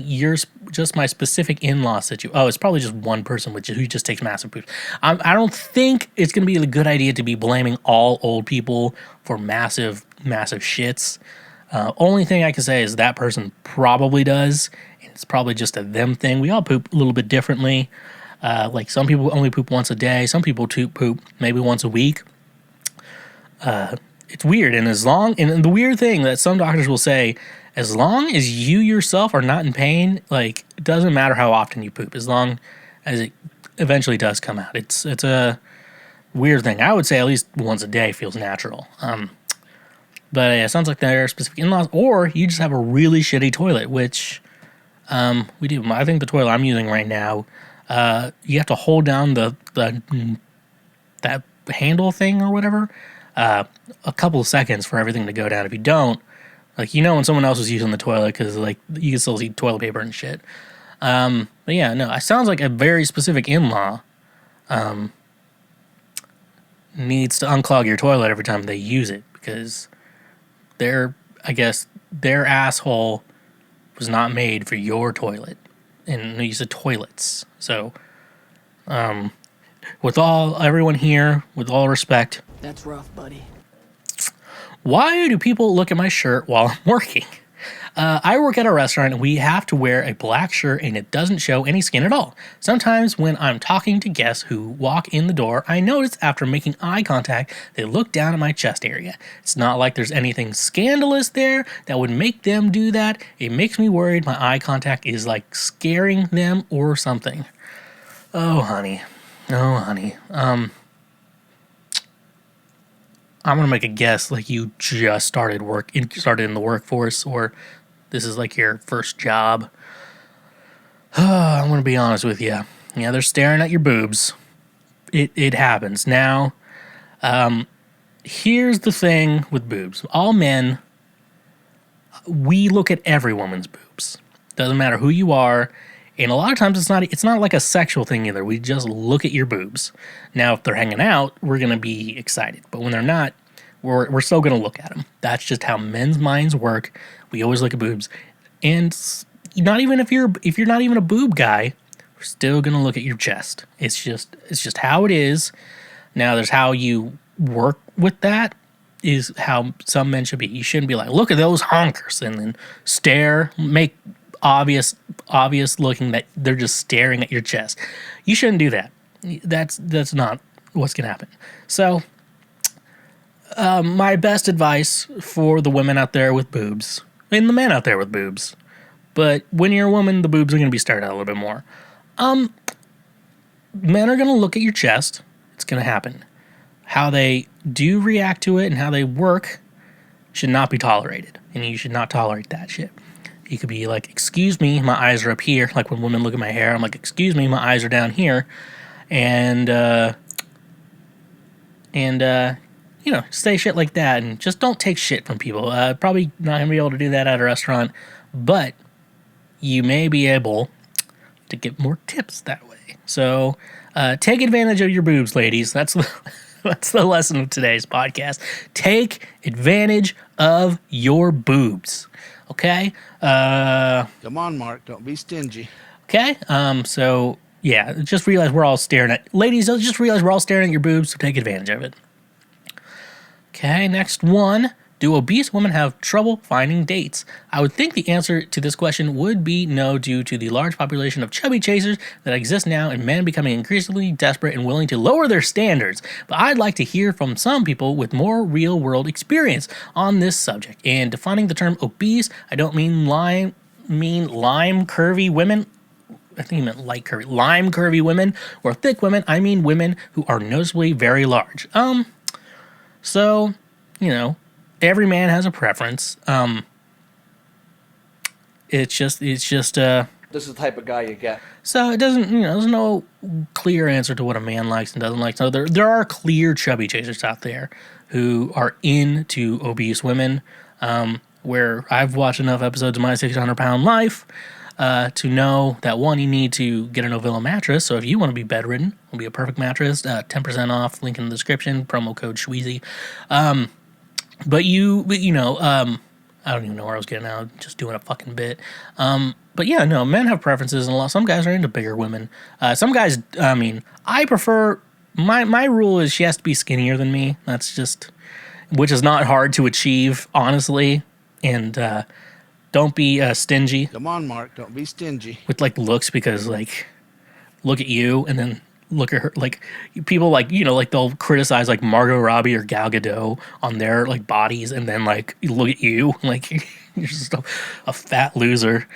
just my specific in-law situation. Oh, it's probably just one person who just takes massive poops. I don't think it's going to be a good idea to be blaming all old people for massive shits. Only thing I can say is that person probably does. And it's probably just a them thing. We all poop a little bit differently. Like some people only poop once a day. Some people poop maybe once a week. It's weird. And the weird thing that some doctors will say, as long as you yourself are not in pain, like it doesn't matter how often you poop, as long as it eventually does come out. It's a weird thing. I would say at least once a day feels natural. But yeah, it sounds like there are specific in-laws, or you just have a really shitty toilet, which we do. I think the toilet I'm using right now, you have to hold down that handle thing or whatever a couple of seconds for everything to go down. If you don't, like, when someone else is using the toilet, because like you can still see toilet paper and shit. But yeah, no, it sounds like a very specific in-law needs to unclog your toilet every time they use it, because their asshole was not made for your toilet, and they use the toilets. So, with everyone here, with all respect, That's rough, buddy. why do people look at my shirt while I'm working? I work at a restaurant and we have to wear a black shirt and it doesn't show any skin at all. Sometimes when I'm talking to guests who walk in the door, I notice after making eye contact, they look down at my chest area. It's not like there's anything scandalous there that would make them do that. It makes me worried my eye contact is like scaring them or something. Oh, honey. I'm gonna make a guess, like you just started in the workforce, or this is like your first job. I'm gonna be honest with you. Yeah, they're staring at your boobs. It happens. Now, here's the thing with boobs. All men, we look at every woman's boobs. Doesn't matter who you are. And a lot of times it's not like a sexual thing either. We just look at your boobs. Now, if they're hanging out, we're going to be excited. But when they're not, we're still going to look at them. That's just how men's minds work. We always look at boobs. And not even if you're not even a boob guy, we're still going to look at your chest. It's just how it is. Now, there's how you work with that is how some men should be. You shouldn't be like, look at those honkers, and then stare, make obvious looking that they're just staring at your chest. You shouldn't do that. That's not what's gonna happen. So my best advice for the women out there with boobs and the men out there with boobs, but when you're a woman, the boobs are gonna be stared at a little bit more. Men are gonna look at your chest. It's gonna happen. How they do react to it and how they work should not be tolerated, and you should not tolerate that shit. You could be like, excuse me, my eyes are up here. Like when women look at my hair, I'm like, excuse me, my eyes are down here. And say shit like that. And just don't take shit from people. Probably not going to be able to do that at a restaurant. But you may be able to get more tips that way. So take advantage of your boobs, ladies. That's the lesson of today's podcast. Take advantage of your boobs. Okay? Come on, Mark. Don't be stingy. Okay? So, yeah, just realize we're all staring at... Ladies, just realize we're all staring at your boobs, so take advantage of it. Okay, next one. Do obese women have trouble finding dates? I would think the answer to this question would be no, due to the large population of chubby chasers that exist now and men becoming increasingly desperate and willing to lower their standards. But I'd like to hear from some people with more real-world experience on this subject. And defining the term obese, I don't mean lime curvy women. I think he meant light curvy. Lime curvy women or thick women. I mean women who are noticeably very large. So, every man has a preference. It's just. This is the type of guy you get. So it doesn't, there's no clear answer to what a man likes and doesn't like. So there are clear chubby chasers out there who are into obese women. Where I've watched enough episodes of My 600-Pound Life to know that, one, you need to get a Novilla mattress. So if you want to be bedridden, it'll be a perfect mattress. 10% off. Link in the description. Promo code Schweezy. But I don't even know where I was getting at. Just doing a fucking bit. But yeah, no, men have preferences, and some guys are into bigger women. Some guys, I prefer, my rule is she has to be skinnier than me. That's just, which is not hard to achieve, honestly. And don't be stingy. Come on, Mark. Don't be stingy. With looks, because look at you and then look at her. People they'll criticize Margot Robbie or Gal Gadot on their bodies, and then look at you you're just a fat loser.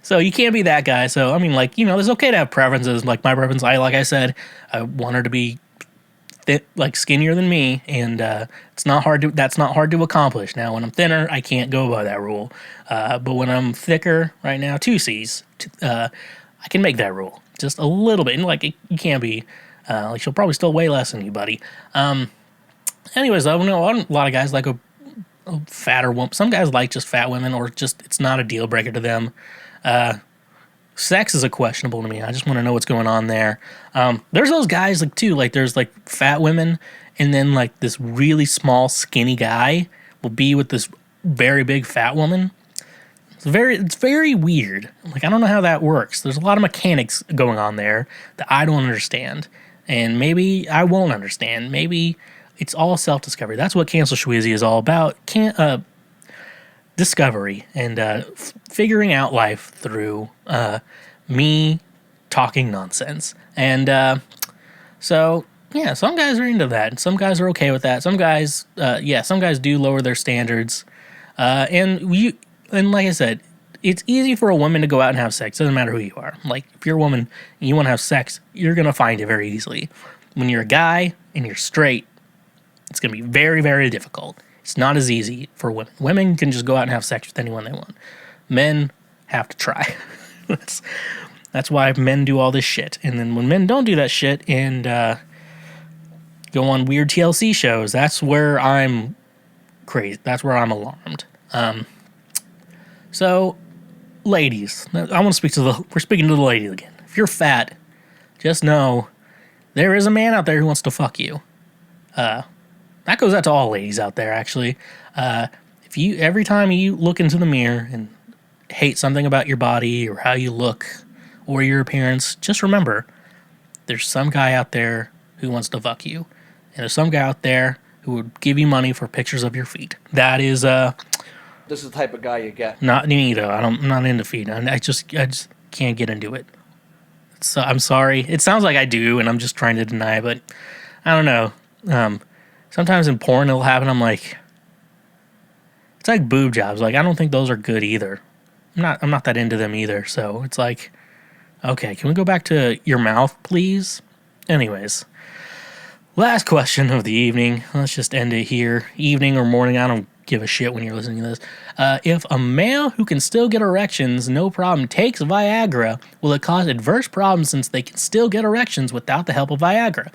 So So you can't be that guy. So I mean, like, you know, it's okay to have preferences. Like my preference, like I said, I want her to be fit, like skinnier than me, and it's not hard to. That's not hard to accomplish. Now, when I'm thinner, I can't go by that rule. But when I'm thicker, right now, 2Cs, I can make that rule just a little bit. And like, you can't be. Like she'll probably still weigh less than you, buddy. Anyways, I know a lot of guys like a fatter woman. Some guys like just fat women, or just it's not a deal breaker to them. Sex is a questionable to me. I just want to know what's going on there. There's those guys like too. Like there's like fat women, and then like this really small skinny guy will be with this very big fat woman. It's very weird. Like I don't know how that works. There's a lot of mechanics going on there that I don't understand, and maybe I won't understand. Maybe it's all self-discovery. That's what Cancel Schweezy is all about. Discovery and figuring out life through me talking nonsense. And so, yeah, some guys are into that. Some guys are okay with that. Some guys, some guys do lower their standards. And like I said, it's easy for a woman to go out and have sex. Doesn't matter who you are. Like, if you're a woman and you want to have sex, you're going to find it very easily. When you're a guy and you're straight, it's going to be very, very difficult. It's not as easy for women. Women can just go out and have sex with anyone they want. Men have to try. That's why men do all this shit. And then when men don't do that shit and go on weird TLC shows, that's where I'm crazy. That's where I'm alarmed. So, ladies, I want to we're speaking to the ladies again. If you're fat, just know there is a man out there who wants to fuck you. That goes out to all ladies out there, actually. If you every time you look into the mirror and hate something about your body or how you look or your appearance, just remember there's some guy out there who wants to fuck you, and there's some guy out there who would give you money for pictures of your feet. That is This is the type of guy you get. not me though. I'm not into feet. I just can't get into it. So I'm sorry. It sounds like I do, and I'm just trying to deny, but I don't know. Sometimes in porn it'll happen. I'm like, it's like boob jobs. Like I don't think those are good either. I'm not that into them either. So it's like, okay, can we go back to your mouth, please? Anyways, last question of the evening. Let's just end it here. Evening or morning, I don't give a shit when you're listening to this. If a male who can still get erections, no problem, takes Viagra, will it cause adverse problems since they can still get erections without the help of Viagra?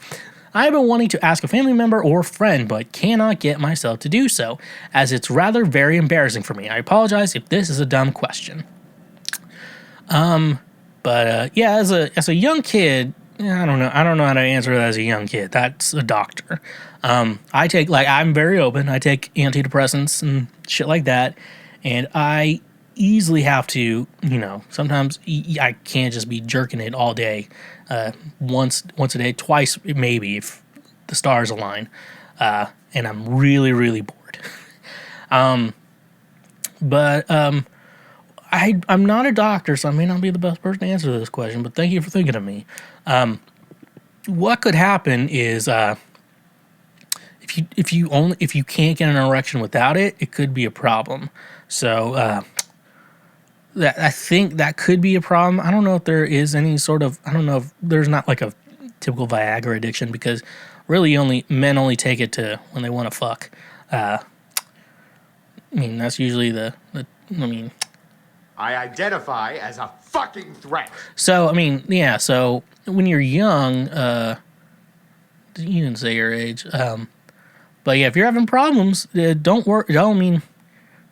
I've been wanting to ask a family member or friend, but cannot get myself to do so, as it's rather very embarrassing for me. I apologize if this is a dumb question. Yeah, as a young kid, I don't know how to answer that as a young kid. That's a doctor. I'm very open. I take antidepressants and shit like that, and I easily have to, sometimes I can't just be jerking it all day. Once a day, twice maybe if the stars align, and I'm really, really bored. I'm not a doctor, so I may not be the best person to answer this question, but thank you for thinking of me. What could happen is if you can't get an erection without it, it could be a problem. So I think that could be a problem. I don't know if there is any sort of, I don't know if there's not like a typical Viagra addiction, because really men only take it to when they want to fuck. That's usually I identify as a fucking threat. So, so when you're young, you didn't say your age, but yeah, if you're having problems, don't worry,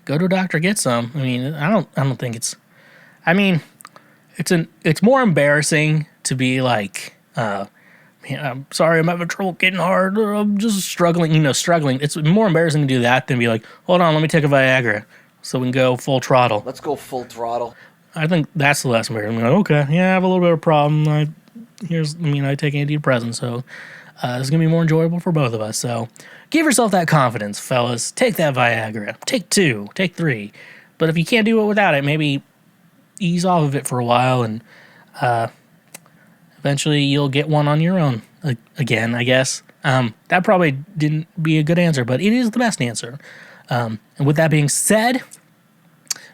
go to a doctor, get some. I don't think it's, it's more embarrassing to be like, I'm sorry, I'm having trouble getting hard, or I'm just struggling, struggling. It's more embarrassing to do that than be like, hold on, let me take a Viagra so we can go full throttle. Let's go full throttle. I think that's the less embarrassing. I'm like, okay, yeah, I have a little bit of a problem. I take antidepressants, so it's going to be more enjoyable for both of us. So give yourself that confidence, fellas. Take that Viagra. Take 2, take 3. But if you can't do it without it, maybe ease off of it for a while, and eventually you'll get one on your own again, I guess. That probably didn't be a good answer, but it is the best answer. And with that being said,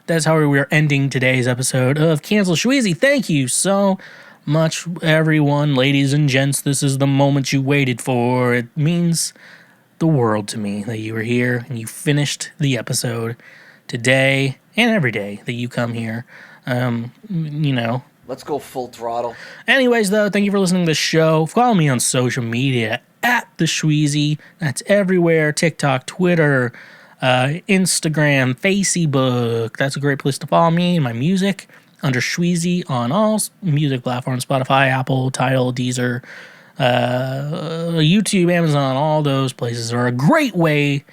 that's how we are ending today's episode of Cancel Schweezy. Thank you so much, everyone, ladies and gents. This is the moment you waited for. It means the world to me that you were here and you finished the episode today and every day that you come here. Let's go full throttle. Anyways, though, thank you for listening to the show. Follow me on social media at TheSchweezy. That's everywhere. TikTok, Twitter, Instagram, Facebook. That's a great place to follow me and my music under Schweezy on all music platforms, Spotify, Apple, Tidal, Deezer, YouTube, Amazon. All those places are a great way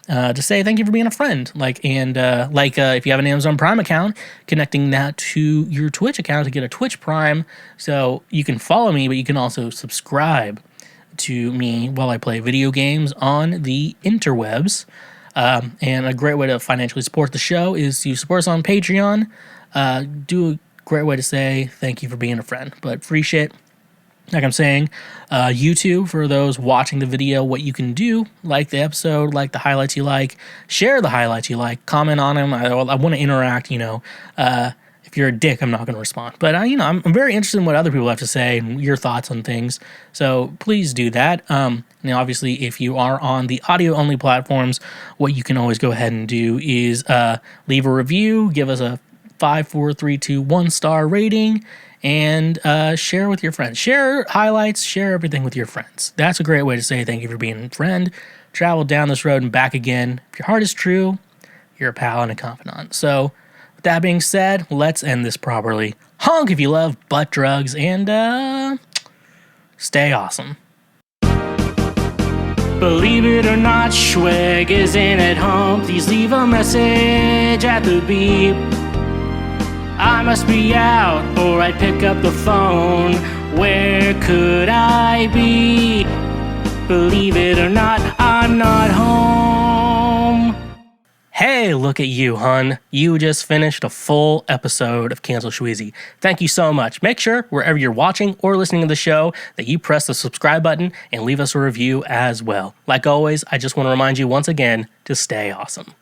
to say thank you for being a friend. If you have an Amazon Prime account, connecting that to your Twitch account to get a Twitch Prime, so you can follow me, but you can also subscribe to me while I play video games on the interwebs. And a great way to financially support the show is to support us on Patreon. Do a great way to say thank you for being a friend. But free shit, like I'm saying, YouTube, for those watching the video, what you can do, like the episode, like the highlights you like, share the highlights you like, comment on them. I want to interact, if you're a dick, I'm not going to respond. But, I'm very interested in what other people have to say and your thoughts on things. So please do that. Obviously, if you are on the audio-only platforms, what you can always go ahead and do is leave a review, give us a 5, 4, 3, 2, 1 star rating, and share with your friends. Share highlights, share everything with your friends. That's a great way to say thank you for being a friend. Travel down this road and back again. If your heart is true, you're a pal and a confidant. So, with that being said, let's end this properly. Honk if you love butt drugs, and stay awesome. Believe it or not, Schweg isn't at home. Please leave a message at the beep. I must be out, or I'd pick up the phone. Where could I be? Believe it or not, I'm not home. Hey, look at you, hun. You just finished a full episode of Cancel Schweezy. Thank you so much. Make sure, wherever you're watching or listening to the show, that you press the subscribe button and leave us a review as well. Like always, I just want to remind you once again to stay awesome.